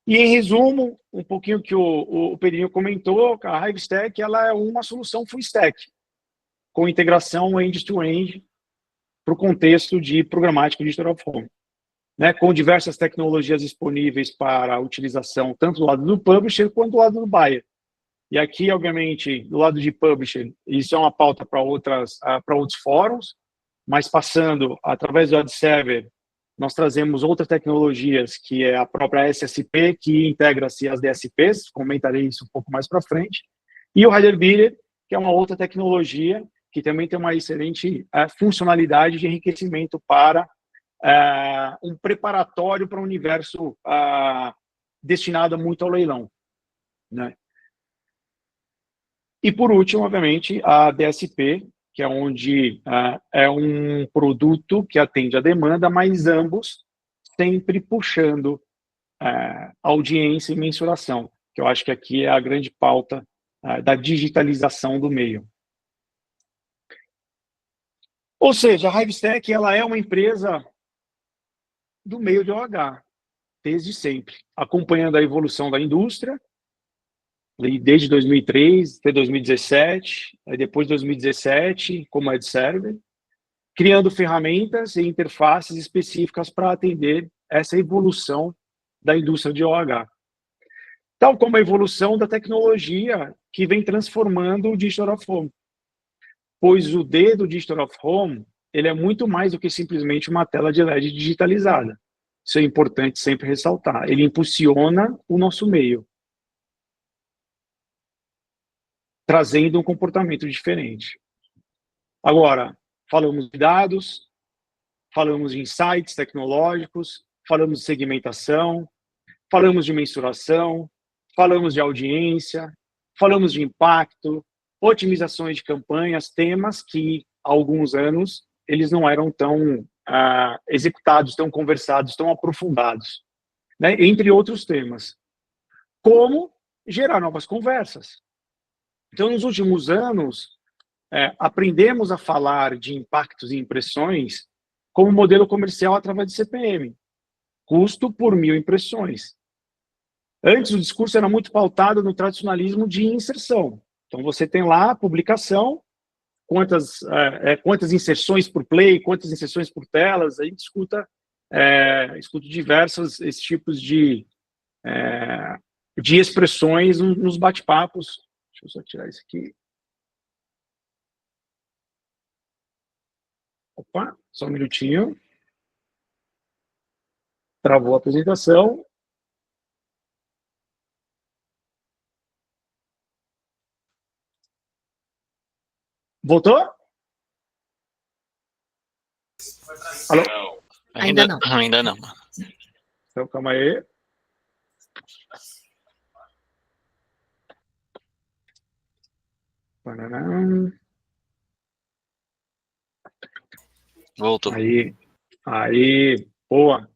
E, em resumo, um pouquinho que o Pedrinho comentou, a Hivestack ela é uma solução full stack, com integração end-to-end para o contexto de programática Digital of Home, né, com diversas tecnologias disponíveis para a utilização tanto do lado do publisher quanto do lado do buyer. E aqui, obviamente, do lado de publisher, isso é uma pauta para outros fóruns, mas passando através do ad server, nós trazemos outras tecnologias, que é a própria SSP, que integra-se às DSPs, comentarei isso um pouco mais para frente, e o Header Builder, que é uma outra tecnologia que também tem uma excelente funcionalidade de enriquecimento para um preparatório para um universo destinado muito ao leilão, né? E, por último, obviamente, a DSP, que é onde é um produto que atende a demanda, mas ambos sempre puxando audiência e mensuração, que eu acho que aqui é a grande pauta da digitalização do meio. Ou seja, a Hivestack, ela é uma empresa do meio de OH, desde sempre, acompanhando a evolução da indústria, desde 2003 até 2017, aí depois de 2017, como ad server, criando ferramentas e interfaces específicas para atender essa evolução da indústria de OH. Tal como a evolução da tecnologia que vem transformando o Digital of Home. Pois o D do Digital of Home, ele é muito mais do que simplesmente uma tela de LED digitalizada. Isso é importante sempre ressaltar. Ele impulsiona o nosso meio, trazendo um comportamento diferente. Agora, falamos de dados, falamos de insights tecnológicos, falamos de segmentação, falamos de mensuração, falamos de audiência, falamos de impacto, otimizações de campanhas, temas que há alguns anos eles não eram tão executados, tão conversados, tão aprofundados, né? Entre outros temas. Como gerar novas conversas. Então, nos últimos anos, aprendemos a falar de impactos e impressões como modelo comercial através de CPM, custo por 1000 impressões. Antes, o discurso era muito pautado no tradicionalismo de inserção. Então, você tem lá a publicação, quantas inserções por play, quantas inserções por telas, aí escuta diversos esses tipos de expressões nos bate-papos. Deixa eu só tirar isso aqui. Opa, só um minutinho. Travou a apresentação. Voltou? Alô? Não. Ainda não. Ainda não. Então, calma aí. Voltou. Aí, boa.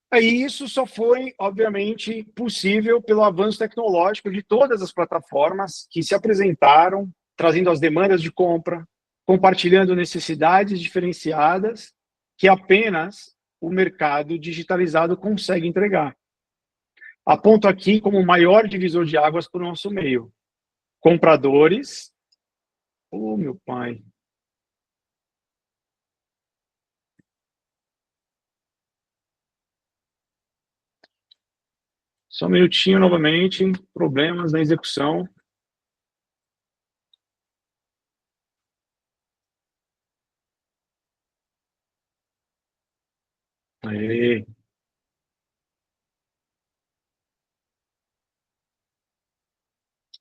Aí isso só foi, obviamente, possível pelo avanço tecnológico de todas as plataformas que se apresentaram, trazendo as demandas de compra, compartilhando necessidades diferenciadas que apenas o mercado digitalizado consegue entregar. Aponto aqui como o maior divisor de águas para o nosso meio. Compradores. Oh, meu pai. Só um minutinho novamente. Problemas na execução. Aí.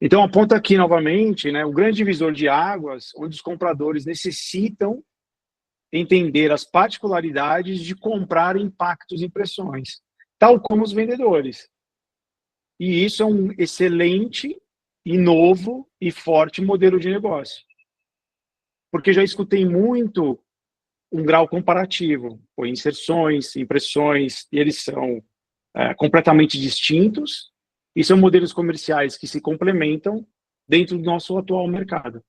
Então, aponta aqui novamente, né, o grande divisor de águas, onde os compradores necessitam entender as particularidades de comprar impactos e impressões, tal como os vendedores. E isso é um excelente e novo e forte modelo de negócio. Porque já escutei muito um grau comparativo, por inserções, impressões, e eles são completamente distintos, e são modelos comerciais que se complementam dentro do nosso atual mercado.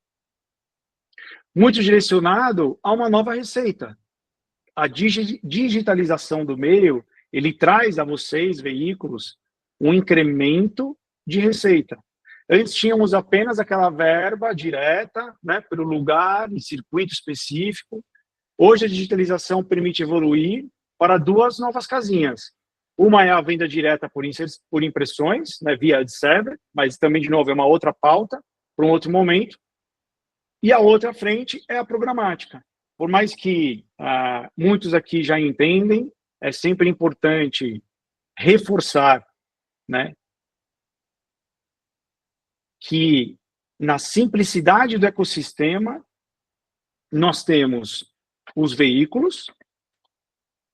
Muito direcionado a uma nova receita. A digitalização do meio, ele traz a vocês, veículos, um incremento de receita. Antes tínhamos apenas aquela verba direta, né, pelo lugar e circuito específico. Hoje a digitalização permite evoluir para duas novas casinhas. Uma é a venda direta por impressões, né, via ad server, mas também, de novo, é uma outra pauta, para um outro momento. E a outra frente é a programática. Por mais que muitos aqui já entendem, é sempre importante reforçar, né, que na simplicidade do ecossistema, nós temos os veículos,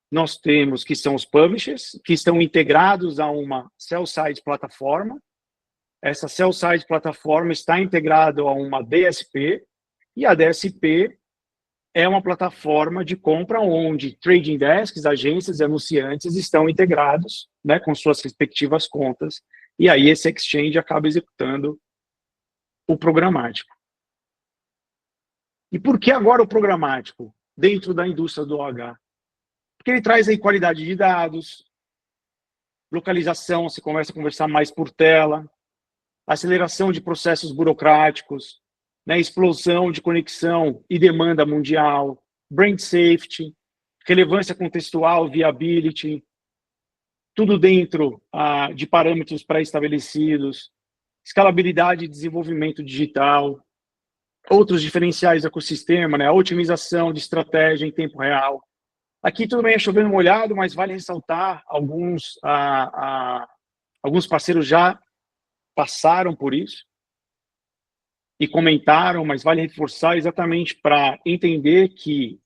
nós temos que são os publishers, que estão integrados a uma sell-side plataforma. Essa sell-side plataforma está integrada a uma DSP, e a DSP é uma plataforma de compra onde trading desks, agências e anunciantes estão integrados, né, com suas respectivas contas, e aí esse exchange acaba executando o programático. E por que agora o programático dentro da indústria do OH? Porque ele traz aí qualidade de dados, localização, você começa a conversar mais por tela, aceleração de processos burocráticos, né, explosão de conexão e demanda mundial, brand safety, relevância contextual, viability, tudo dentro de parâmetros pré-estabelecidos, escalabilidade e desenvolvimento digital, outros diferenciais do ecossistema, né, a otimização de estratégia em tempo real. Aqui tudo bem é chovendo molhado, mas vale ressaltar alguns parceiros já passaram por isso e comentaram, mas vale reforçar exatamente para entender que,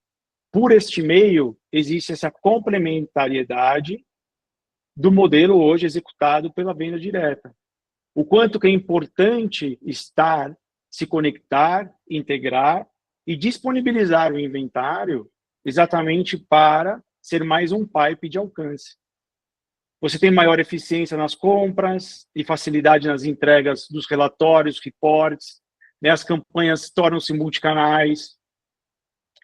por este meio, existe essa complementariedade do modelo hoje executado pela venda direta. O quanto que é importante estar, se conectar, integrar e disponibilizar o inventário exatamente para ser mais um pipe de alcance. Você tem maior eficiência nas compras e facilidade nas entregas dos relatórios, reports, né? As campanhas tornam-se multicanais,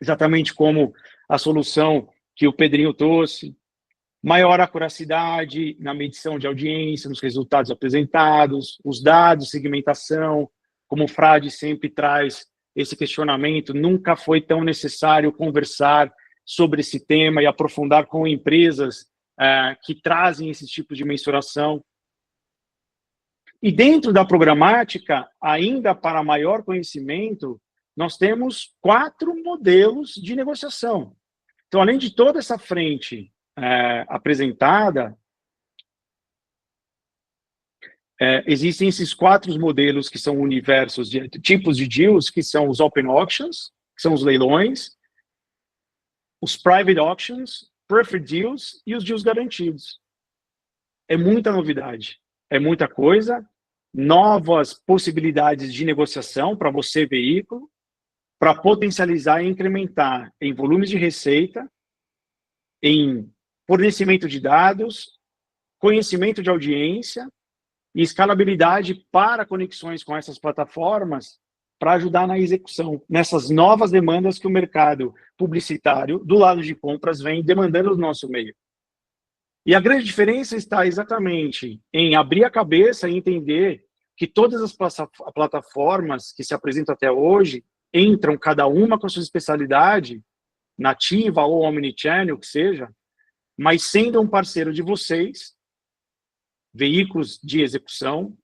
exatamente como a solução que o Pedrinho trouxe. Maior acuracidade na medição de audiência, nos resultados apresentados, os dados, segmentação, como o Frade sempre traz esse questionamento, nunca foi tão necessário conversar sobre esse tema e aprofundar com empresas que trazem esses tipos de mensuração. E dentro da programática, ainda para maior conhecimento, nós temos 4 modelos de negociação. Então, além de toda essa frente apresentada, existem esses 4 modelos que são universos de tipos de deals, que são os open auctions, que são os leilões, os private auctions, preferred deals e os deals garantidos. É muita novidade, é muita coisa, novas possibilidades de negociação para você, veículo, para potencializar e incrementar em volumes de receita, em fornecimento de dados, conhecimento de audiência e escalabilidade para conexões com essas plataformas para ajudar na execução, nessas novas demandas que o mercado publicitário, do lado de compras, vem demandando do nosso meio. E a grande diferença está exatamente em abrir a cabeça e entender que todas as plataformas que se apresentam até hoje entram cada uma com a sua especialidade, nativa ou omnichannel, que seja, mas sendo um parceiro de vocês, veículos de execução,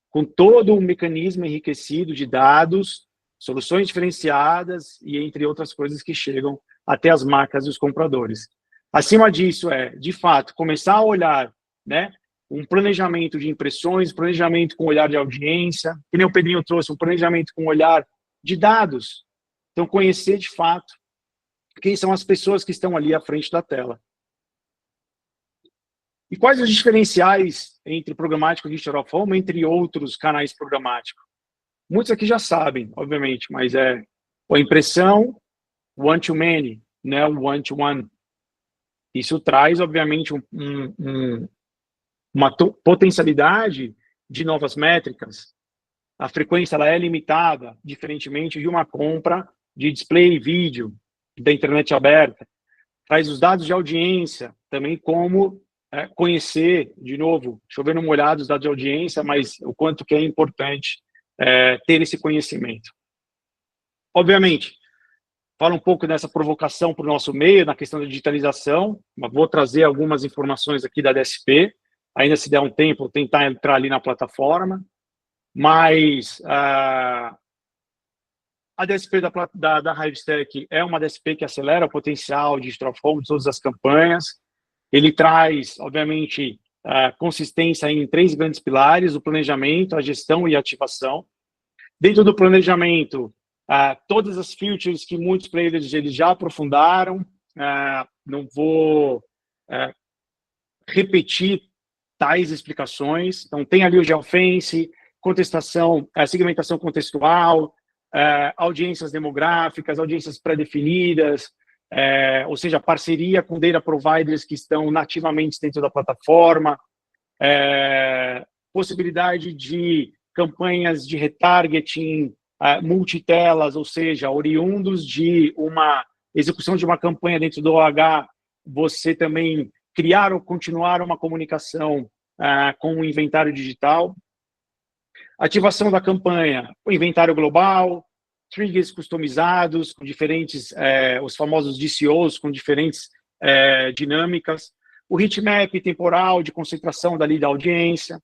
com todo um mecanismo enriquecido de dados, soluções diferenciadas e entre outras coisas que chegam até as marcas e os compradores. Acima disso de fato, começar a olhar, né, um planejamento de impressões, planejamento com olhar de audiência, que nem o Pedrinho trouxe, um planejamento com olhar de dados. Então, conhecer de fato quem são as pessoas que estão ali à frente da tela. E quais os diferenciais entre programático e digital out of home, entre outros canais programáticos? Muitos aqui já sabem, obviamente, mas a impressão one-to-many, né, o one-to-one. Isso traz, obviamente, uma potencialidade de novas métricas. A frequência ela é limitada, diferentemente de uma compra de display e vídeo da internet aberta. Traz os dados de audiência, também como conhecer, de novo, chovendo molhado os dados de audiência, mas o quanto que é importante ter esse conhecimento. Obviamente, fala um pouco dessa provocação para o nosso meio, na questão da digitalização, mas vou trazer algumas informações aqui da DSP, ainda se der um tempo, tentar entrar ali na plataforma, mas a DSP da Hivestack é uma DSP que acelera o potencial de digital out of home de todas as campanhas. Ele traz, obviamente, consistência em 3 grandes pilares: o planejamento, a gestão e a ativação. Dentro do planejamento, todas as features que muitos players eles já aprofundaram, não vou repetir tais explicações. Então, tem ali o geofence, contestação, segmentação contextual, audiências demográficas, audiências pré-definidas, ou seja, parceria com data providers que estão nativamente dentro da plataforma, possibilidade de campanhas de retargeting, multitelas, ou seja, oriundos de uma execução de uma campanha dentro do OH, você também criar ou continuar uma comunicação com o inventário digital. Ativação da campanha, o inventário global, triggers customizados, com diferentes, os famosos DCOs, com diferentes dinâmicas, o heatmap temporal de concentração dali da audiência,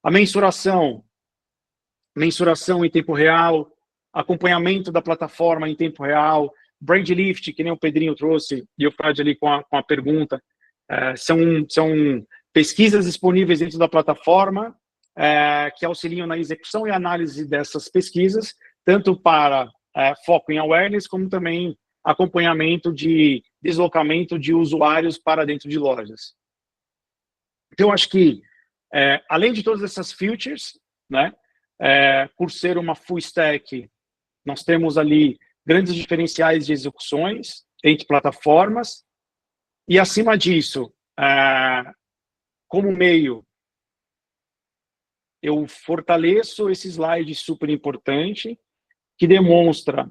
a mensuração em tempo real, acompanhamento da plataforma em tempo real, brand lift, que nem o Pedrinho trouxe, e o Fred ali com a pergunta, são pesquisas disponíveis dentro da plataforma, que auxiliam na execução e análise dessas pesquisas, tanto para foco em awareness, como também acompanhamento de deslocamento de usuários para dentro de lojas. Então, eu acho que, além de todas essas features, né, por ser uma full stack, nós temos ali grandes diferenciais de execuções entre plataformas, e acima disso, como meio, eu fortaleço esse slide super importante, que demonstra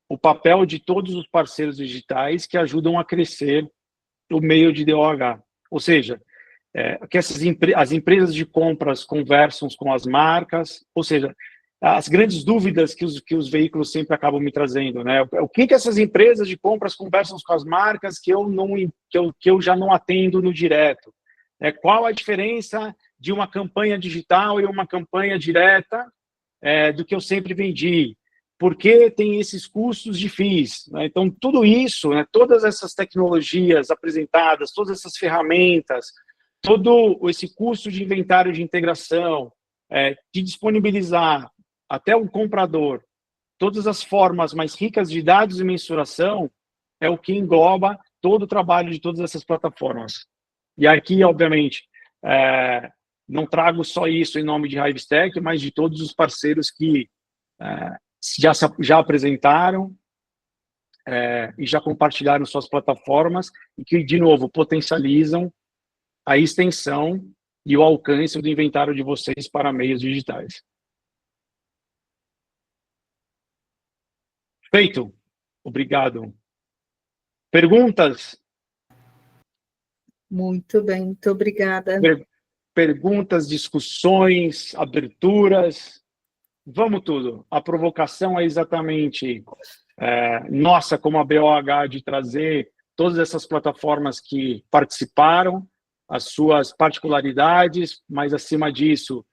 o papel de todos os parceiros digitais que ajudam a crescer o meio de DOH. Ou seja, que as empresas de compras conversam com as marcas, ou seja, as grandes dúvidas que os veículos sempre acabam me trazendo, né? O que essas empresas de compras conversam com as marcas que eu já não atendo no direto? Qual a diferença de uma campanha digital e uma campanha direta do que eu sempre vendi? Por que tem esses custos de FIIs? Né? Então, tudo isso, né, todas essas tecnologias apresentadas, todas essas ferramentas, todo esse custo de inventário de integração, de disponibilizar até o comprador todas as formas mais ricas de dados e mensuração, é o que engloba todo o trabalho de todas essas plataformas. E aqui, obviamente, não trago só isso em nome de Hivestack, mas de todos os parceiros que já apresentaram e já compartilharam suas plataformas e que, de novo, potencializam a extensão e o alcance do inventário de vocês para meios digitais. Feito. Obrigado. Perguntas? Muito bem, muito obrigada. Perguntas, discussões, aberturas? Vamos tudo. A provocação é exatamente nossa, como a BOH, de trazer todas essas plataformas que participaram, as suas particularidades, mas, acima disso,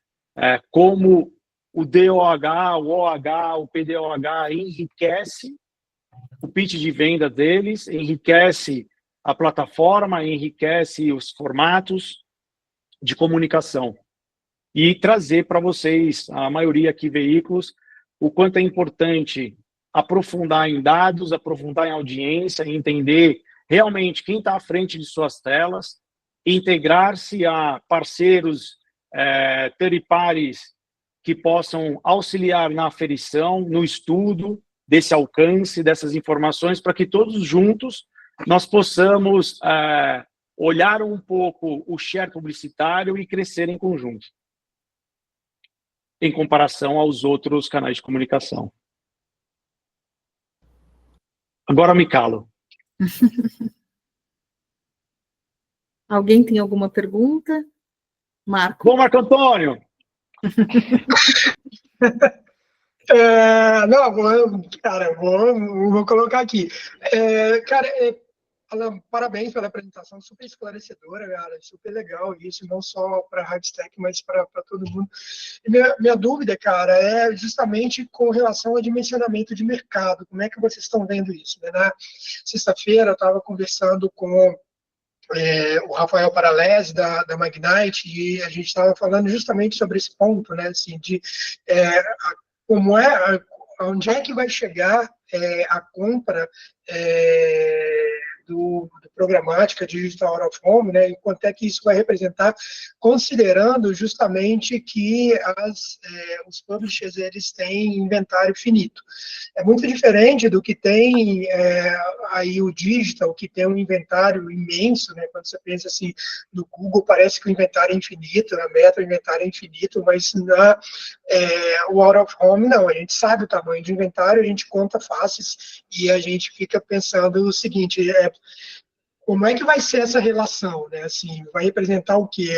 como o DOH, o OH, o PDOH enriquece o pitch de venda deles, enriquece a plataforma, enriquece os formatos de comunicação. E trazer para vocês, a maioria aqui, veículos, o quanto é importante aprofundar em dados, aprofundar em audiência, entender realmente quem está à frente de suas telas, integrar-se a parceiros third parties que possam auxiliar na aferição, no estudo desse alcance, dessas informações, para que todos juntos nós possamos olhar um pouco o share publicitário e crescer em conjunto, em comparação aos outros canais de comunicação. Agora me calo. Alguém tem alguma pergunta? Marco. Bom, Marco Antônio. Vou colocar aqui. Alan, parabéns pela apresentação, super esclarecedora, cara, super legal isso, não só para a Hivestack, mas para todo mundo. E minha dúvida, cara, é justamente com relação ao dimensionamento de mercado. Como é que vocês estão vendo isso? Né? Na sexta-feira, eu estava conversando com o Rafael Paralese, da Magnite, e a gente estava falando justamente sobre esse ponto, né, assim, de onde é que vai chegar a compra do programática Digital Out of Home, né, e quanto é que isso vai representar, considerando justamente que os publishers eles têm inventário finito. É muito diferente do que tem aí o digital, que tem um inventário imenso, né, quando você pensa assim, no Google parece que o inventário é infinito, na Meta o inventário é infinito, mas o Out of Home não, a gente sabe o tamanho de inventário, a gente conta faces e a gente fica pensando o seguinte, como é que vai ser essa relação, né? Assim, vai representar o quê?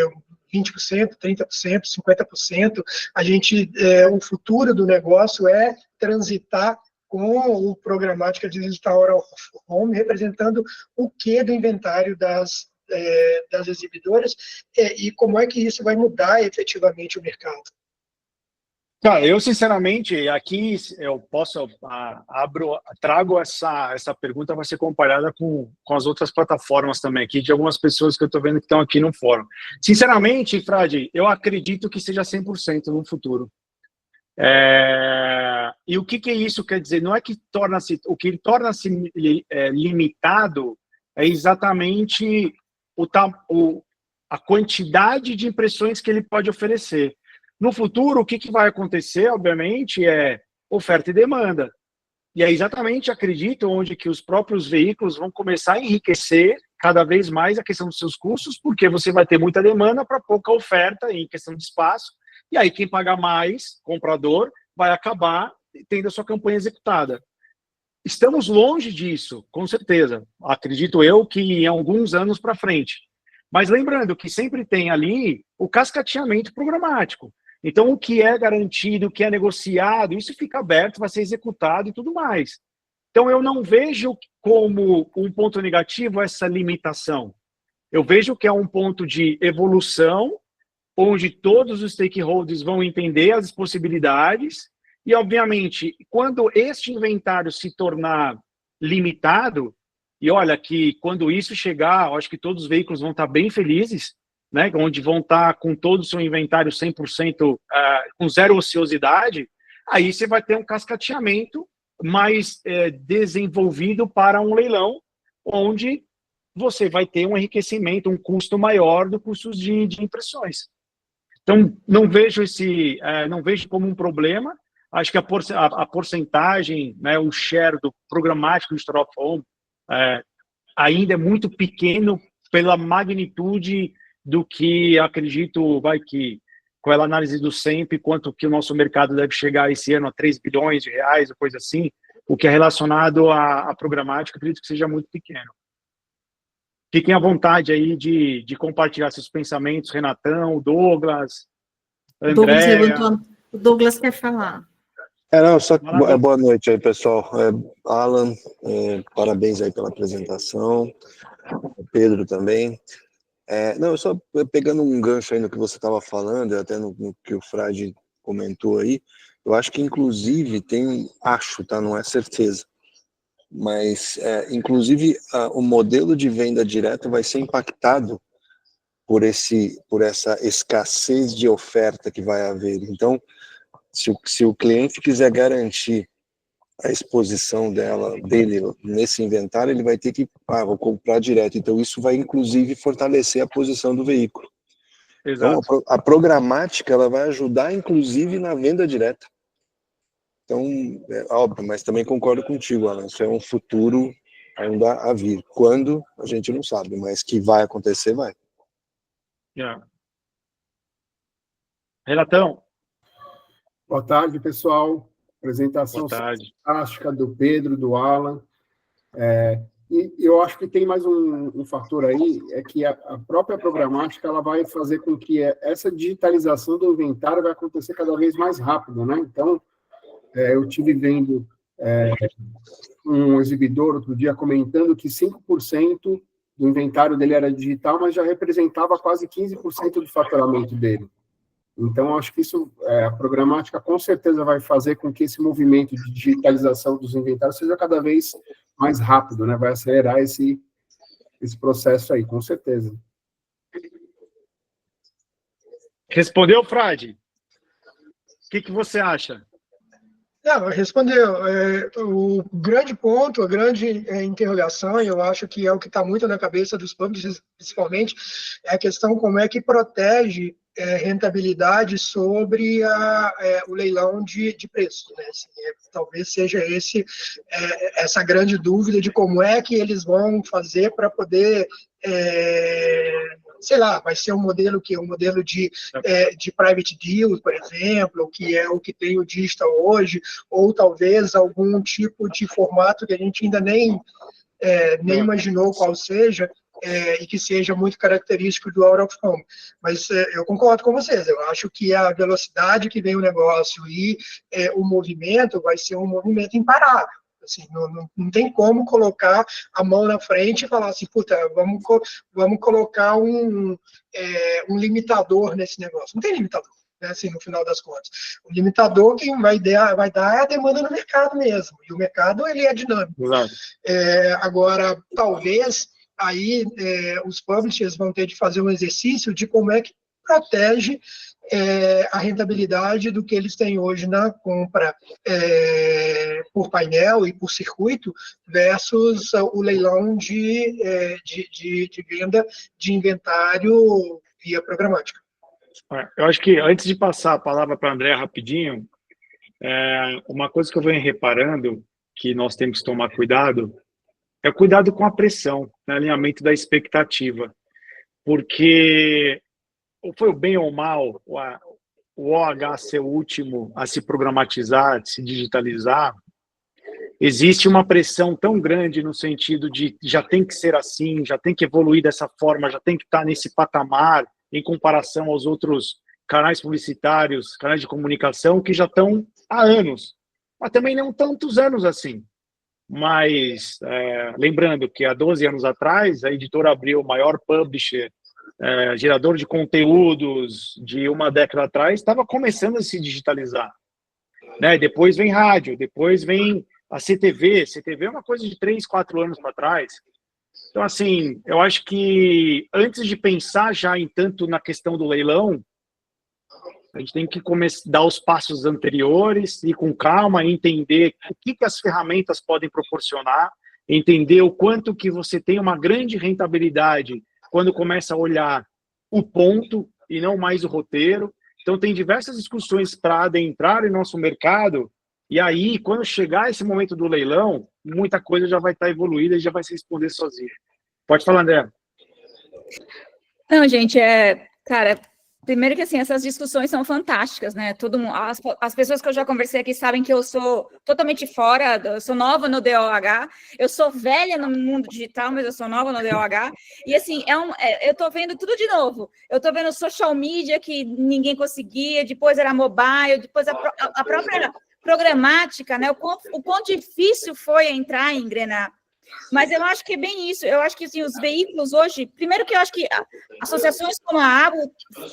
20%, 30%, 50%? O futuro do negócio é transitar com o programática Digital Out of Home, representando o que do inventário das exibidoras e como é que isso vai mudar efetivamente o mercado. Cara, eu sinceramente, aqui eu trago essa pergunta, vai ser comparada com as outras plataformas também, aqui de algumas pessoas que eu estou vendo que estão aqui no fórum. Sinceramente, Frade, eu acredito que seja 100% no futuro. E o que isso quer dizer? Não é que o que torna-se limitado é exatamente a quantidade de impressões que ele pode oferecer. No futuro, o que vai acontecer, obviamente, é oferta e demanda. E é exatamente, acredito, onde que os próprios veículos vão começar a enriquecer cada vez mais a questão dos seus custos, porque você vai ter muita demanda para pouca oferta em questão de espaço, e aí quem paga mais, comprador, vai acabar tendo a sua campanha executada. Estamos longe disso, com certeza. Acredito eu que em alguns anos para frente. Mas lembrando que sempre tem ali o cascateamento programático. Então, o que é garantido, o que é negociado, isso fica aberto, vai ser executado e tudo mais. Então, eu não vejo como um ponto negativo essa limitação. Eu vejo que é um ponto de evolução, onde todos os stakeholders vão entender as possibilidades e, obviamente, quando este inventário se tornar limitado, e olha que quando isso chegar, eu acho que todos os veículos vão estar bem felizes, né, onde vão estar com todo o seu inventário 100% com zero ociosidade, aí você vai ter um cascateamento mais desenvolvido para um leilão, onde você vai ter um enriquecimento, um custo maior do custo de impressões. Então, não vejo como um problema. Acho que a porcentagem, né, o share do programático do Digital Out of Home ainda é muito pequeno pela magnitude do que acredito que com a análise do SEMP, quanto que o nosso mercado deve chegar esse ano a 3 bilhões de reais, ou coisa assim, o que é relacionado à programática, acredito que seja muito pequeno. Fiquem à vontade aí de compartilhar seus pensamentos, Renatão, Douglas, Andréia. O Douglas quer falar. Boa noite aí, pessoal. Alan, parabéns aí pela apresentação. Pedro também. Eu só pegando um gancho aí no que você estava falando, até no que o Frade comentou aí, eu acho que inclusive não é certeza, mas inclusive o modelo de venda direta vai ser impactado por essa escassez de oferta que vai haver. Então, se o cliente quiser garantir a exposição dele nesse inventário, ele vai ter que, vou comprar direto. Então, isso vai, inclusive, fortalecer a posição do veículo. Exato. Então, a programática, ela vai ajudar, inclusive, na venda direta. Então, é óbvio, mas também concordo contigo, Alan, isso é um futuro ainda a vir. Quando, a gente não sabe, mas que vai acontecer, vai. Relatão. Boa tarde, pessoal. Apresentação fantástica do Pedro, do Alan. E eu acho que tem mais um fator aí, é que a própria programática ela vai fazer com que essa digitalização do inventário vai acontecer cada vez mais rápido, né? Então, eu tive vendo um exibidor outro dia comentando que 5% do inventário dele era digital, mas já representava quase 15% do faturamento dele. Então, acho que isso, a programática com certeza vai fazer com que esse movimento de digitalização dos inventários seja cada vez mais rápido, né? Vai acelerar esse processo aí, com certeza. Respondeu, Frade? O que você acha? Não, respondeu. O grande ponto, a grande interrogação, e eu acho que é o que está muito na cabeça dos publishers, principalmente, é a questão como é que protege rentabilidade sobre o leilão de preço. Né? Assim, talvez seja essa grande dúvida de como é que eles vão fazer para poder... sei lá, vai ser um modelo que um modelo de private deal, por exemplo, que é o que tem o digital hoje, ou talvez algum tipo de formato que a gente ainda nem imaginou qual seja, e que seja muito característico do out of home. Mas eu concordo com vocês, eu acho que a velocidade que vem o negócio e o movimento vai ser um movimento imparável. Assim, não tem como colocar a mão na frente e falar assim, puta, vamos colocar um limitador nesse negócio. Não tem limitador, né, assim, no final das contas. O limitador quem vai dar é a demanda no mercado mesmo, e o mercado ele é dinâmico. Agora, talvez, aí os publishers vão ter de fazer um exercício de como é que protege a rentabilidade do que eles têm hoje na compra por painel e por circuito versus o leilão de venda de inventário via programática. Eu acho que, antes de passar a palavra para a André rapidinho, uma coisa que eu venho reparando, que nós temos que tomar cuidado, é o cuidado com a pressão, no alinhamento da expectativa. Porque foi o bem ou mal, o OH ser o último a se programatizar, se digitalizar, existe uma pressão tão grande no sentido de já tem que ser assim, já tem que evoluir dessa forma, já tem que estar nesse patamar em comparação aos outros canais publicitários, canais de comunicação que já estão há anos, mas também não tantos anos assim. Mas, lembrando que há 12 anos atrás, a Editora Abril, o maior publisher, gerador de conteúdos de uma década atrás, estava começando a se digitalizar. Né? Depois vem rádio, depois vem a CTV. CTV é uma coisa de 3, 4 anos para trás. Então, assim, eu acho que antes de pensar já em tanto na questão do leilão, a gente tem que dar os passos anteriores e com calma entender o que as ferramentas podem proporcionar, entender o quanto que você tem uma grande rentabilidade quando começa a olhar o ponto e não mais o roteiro. Então, tem diversas discussões para adentrar em nosso mercado, e aí, quando chegar esse momento do leilão, muita coisa já vai estar evoluída e já vai se responder sozinha. Pode falar, André. Não, gente, cara, primeiro que, assim, essas discussões são fantásticas, né? Todo mundo, as pessoas que eu já conversei aqui sabem que eu sou totalmente fora, eu sou nova no DOH, eu sou velha no mundo digital, mas eu sou nova no DOH, e, assim, eu tô vendo tudo de novo. Eu tô vendo social media que ninguém conseguia, depois era mobile, depois a própria programática, né? O quão difícil foi entrar e engrenar. Mas eu acho que é bem isso. Eu acho que, assim, os veículos hoje... Primeiro que eu acho que associações como a ABO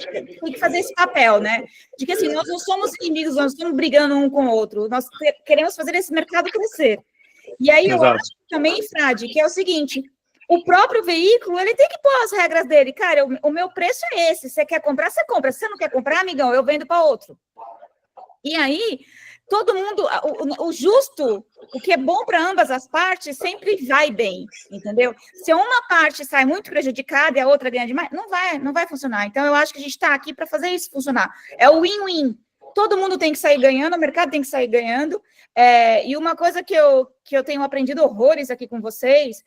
têm que fazer esse papel, né? De que, assim, nós não somos inimigos, nós estamos brigando um com o outro. Nós queremos fazer esse mercado crescer. E aí eu acho também, Frade, que é o seguinte... O próprio veículo, ele tem que pôr as regras dele. Cara, o meu preço é esse. Você quer comprar, você compra. Se você não quer comprar, amigão, eu vendo para outro. E aí... todo mundo, o justo, o que é bom para ambas as partes, sempre vai bem, entendeu? Se uma parte sai muito prejudicada e a outra ganha demais, não vai funcionar. Então, eu acho que a gente está aqui para fazer isso funcionar. É o win-win. Todo mundo tem que sair ganhando, o mercado tem que sair ganhando. E uma coisa que eu tenho aprendido horrores aqui com vocês,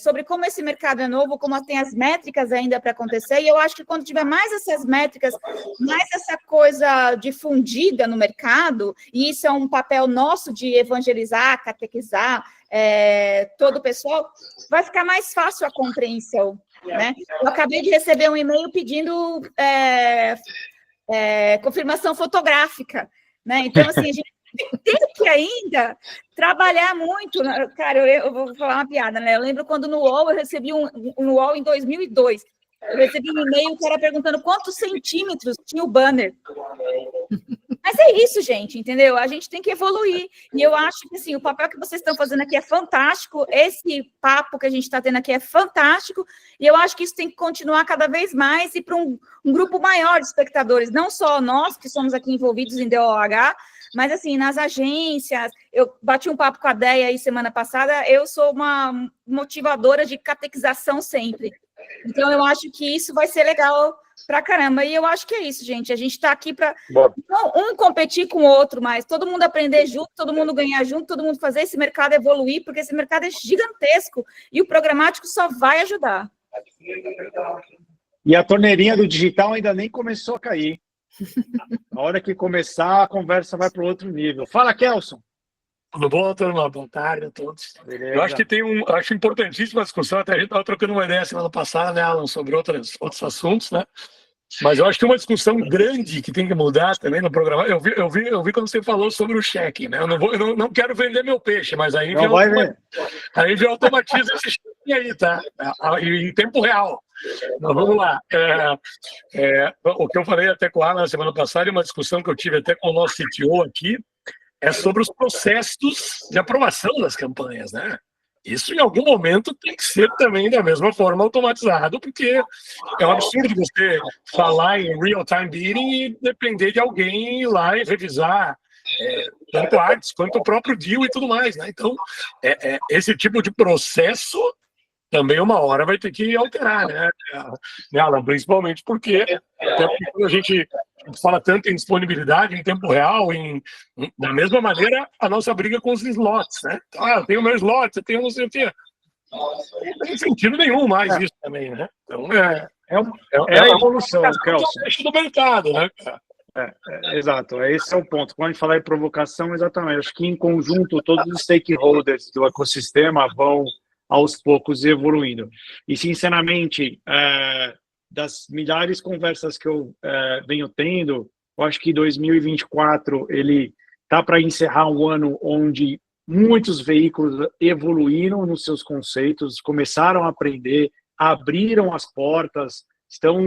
sobre como esse mercado é novo, como tem as métricas ainda para acontecer, e eu acho que quando tiver mais essas métricas, mais essa coisa difundida no mercado, e isso é um papel nosso de evangelizar, catequizar todo o pessoal, vai ficar mais fácil a compreensão, né? Eu acabei de receber um e-mail pedindo confirmação fotográfica, né? Então, assim, a gente tem que ainda trabalhar muito. Cara, eu vou falar uma piada, né? Eu lembro quando no UOL eu recebi um UOL em 2002. Eu recebi um e-mail, o cara perguntando quantos centímetros tinha o banner. Mas é isso, gente, entendeu? A gente tem que evoluir. E eu acho que, assim, o papel que vocês estão fazendo aqui é fantástico, esse papo que a gente está tendo aqui é fantástico, e eu acho que isso tem que continuar cada vez mais e para um grupo maior de espectadores, não só nós que somos aqui envolvidos em DOH, Mas, assim, nas agências, eu bati um papo com a Déia aí semana passada, eu sou uma motivadora de catequização sempre. Então, eu acho que isso vai ser legal pra caramba. E eu acho que é isso, gente. A gente está aqui para não um competir com o outro, mas todo mundo aprender junto, todo mundo ganhar junto, todo mundo fazer esse mercado evoluir, porque esse mercado é gigantesco e o programático só vai ajudar. E a torneirinha do digital ainda nem começou a cair. Na hora que começar, a conversa vai para outro nível. Fala, Kelson. Tudo bom, turma? Boa tarde a todos. Beleza. Eu acho que acho importantíssima a discussão, até a gente estava trocando uma ideia semana passada, né, Alan, sobre outros assuntos, né? Mas eu acho que uma discussão grande que tem que mudar também no programa. Eu vi quando você falou sobre o cheque, né? Eu não quero vender meu peixe, mas aí já automatiza esse cheque aí, tá? Em tempo real. Mas vamos lá. O que eu falei até com a Alan na semana passada, uma discussão que eu tive até com o nosso CTO aqui, é sobre os processos de aprovação das campanhas, né? Isso, em algum momento, tem que ser também da mesma forma automatizado, porque é um absurdo você falar em real-time bidding e depender de alguém ir lá e revisar tanto artes quanto o próprio deal e tudo mais, né? Então, esse tipo de processo também uma hora vai ter que alterar, né, Alan? Principalmente porque quando a gente fala tanto em disponibilidade em tempo real, da mesma maneira, a nossa briga com os slots, né? Então, eu tenho meu slot, eu tenho não sei o quê. Não tem sentido nenhum mais isso também, né? Então, a evolução, Kelson. Do mercado, né, cara? Exato, esse é o ponto. Quando a gente fala em provocação, exatamente. Acho que, em conjunto, todos os stakeholders do ecossistema vão aos poucos evoluindo. E, sinceramente, das milhares de conversas que eu venho tendo, eu acho que 2024 ele tá para encerrar um ano onde muitos veículos evoluíram nos seus conceitos, começaram a aprender, abriram as portas, estão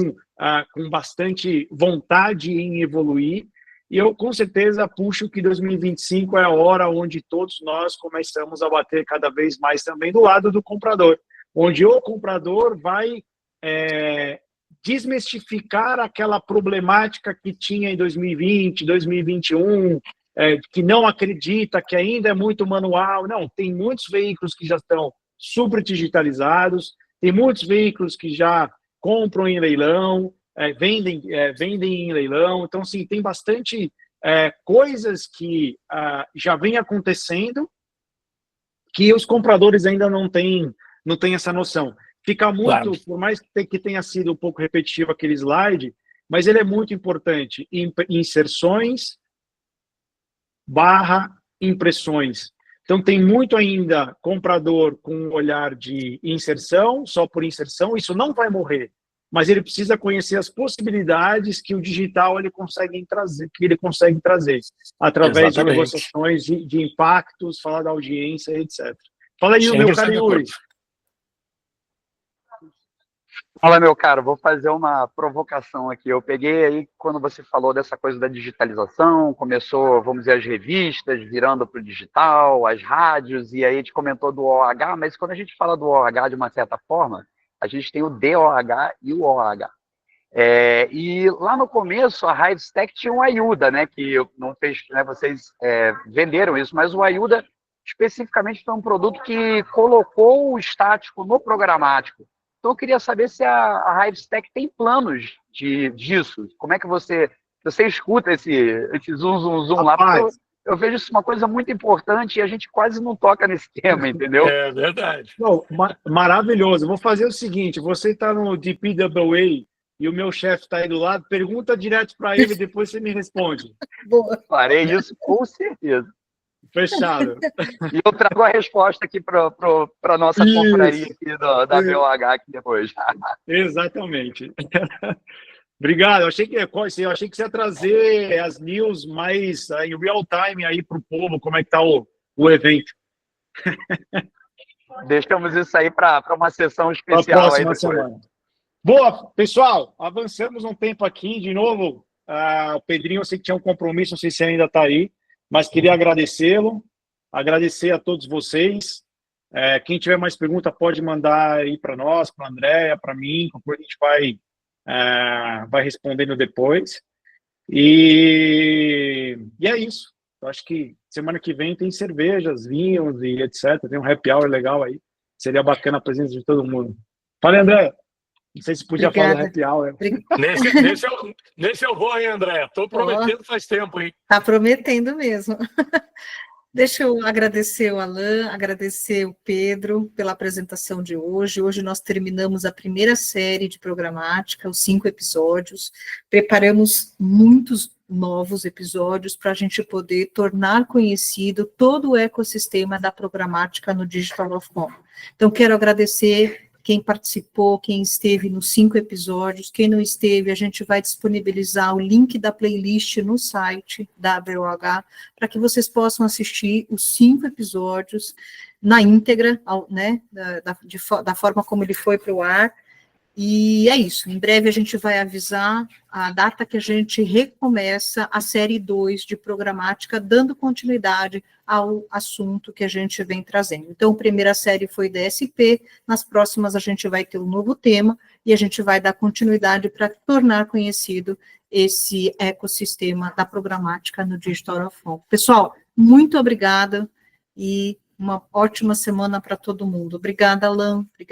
com bastante vontade em evoluir. E eu, com certeza, puxo que 2025 é a hora onde todos nós começamos a bater cada vez mais também do lado do comprador, onde o comprador vai desmistificar aquela problemática que tinha em 2020, 2021, que não acredita, que ainda é muito manual. Não, tem muitos veículos que já estão super digitalizados, tem muitos veículos que já compram em leilão, vendem em leilão. Então, sim, tem bastante coisas que já vem acontecendo que os compradores ainda não têm essa noção. Fica muito, claro. Por mais que tenha sido um pouco repetitivo aquele slide, mas ele é muito importante. Inserções / impressões. Então, tem muito ainda comprador com um olhar de inserção, só por inserção. Isso não vai morrer, mas ele precisa conhecer as possibilidades que o digital ele consegue trazer através de negociações de impactos, falar da audiência, etc. Fala aí, meu caro Yuri. Fala, meu caro, vou fazer uma provocação aqui. Eu peguei aí, quando você falou dessa coisa da digitalização, começou, vamos dizer, as revistas virando para o digital, as rádios, e aí a gente comentou do OH, mas quando a gente fala do OH de uma certa forma, a gente tem o DOH e o OH. E lá no começo, a Hivestack tinha um Ayuda, né, que não fez, né, vocês venderam isso, mas o Ayuda especificamente foi um produto que colocou o estático no programático. Então, eu queria saber se a Hivestack tem planos disso. Como é que você escuta esse zoom lá? Porque eu vejo isso uma coisa muito importante e a gente quase não toca nesse tema, entendeu? É verdade. Não, maravilhoso. Vou fazer o seguinte, você está no DPWA e o meu chefe está aí do lado, pergunta direto para ele e depois você me responde. Boa. Farei isso com certeza. Fechado. E eu trago a resposta aqui para a nossa confraria aqui da BOH aqui depois. Exatamente. Obrigado. Eu achei que você ia trazer as news mais em real time aí para o povo, como é que está o evento. Deixamos isso aí para uma sessão especial. Próxima aí semana. Boa, pessoal, avançamos um tempo aqui, de novo, o Pedrinho, eu sei que tinha um compromisso, não sei se ainda está aí, mas queria agradecê-lo, agradecer a todos vocês. Quem tiver mais pergunta pode mandar aí para nós, para a Andréia, para mim, a gente vai respondendo depois. E é isso. Eu acho que semana que vem tem cervejas, vinhos e etc. Tem um happy hour legal aí. Seria bacana a presença de todo mundo. Fala, André. Não sei se podia falar do happy hour. Nesse eu vou, hein, André? Estou prometendo faz tempo, hein? Está prometendo mesmo. Deixa eu agradecer o Alan, agradecer o Pedro pela apresentação de hoje. Hoje nós terminamos a primeira série de programática, os 5 episódios. Preparamos muitos novos episódios para a gente poder tornar conhecido todo o ecossistema da programática no Digital of Home. Então, quero agradecer quem participou, quem esteve nos 5 episódios, quem não esteve, a gente vai disponibilizar o link da playlist no site da ABOH, para que vocês possam assistir os 5 episódios na íntegra, né, da forma como ele foi para o ar. E é isso, em breve a gente vai avisar a data que a gente recomeça a série 2 de programática, dando continuidade ao assunto que a gente vem trazendo. Então, a primeira série foi DSP, nas próximas a gente vai ter um novo tema, e a gente vai dar continuidade para tornar conhecido esse ecossistema da programática no Digital of Home. Pessoal, muito obrigada, e uma ótima semana para todo mundo. Obrigada, Alan, obrigada.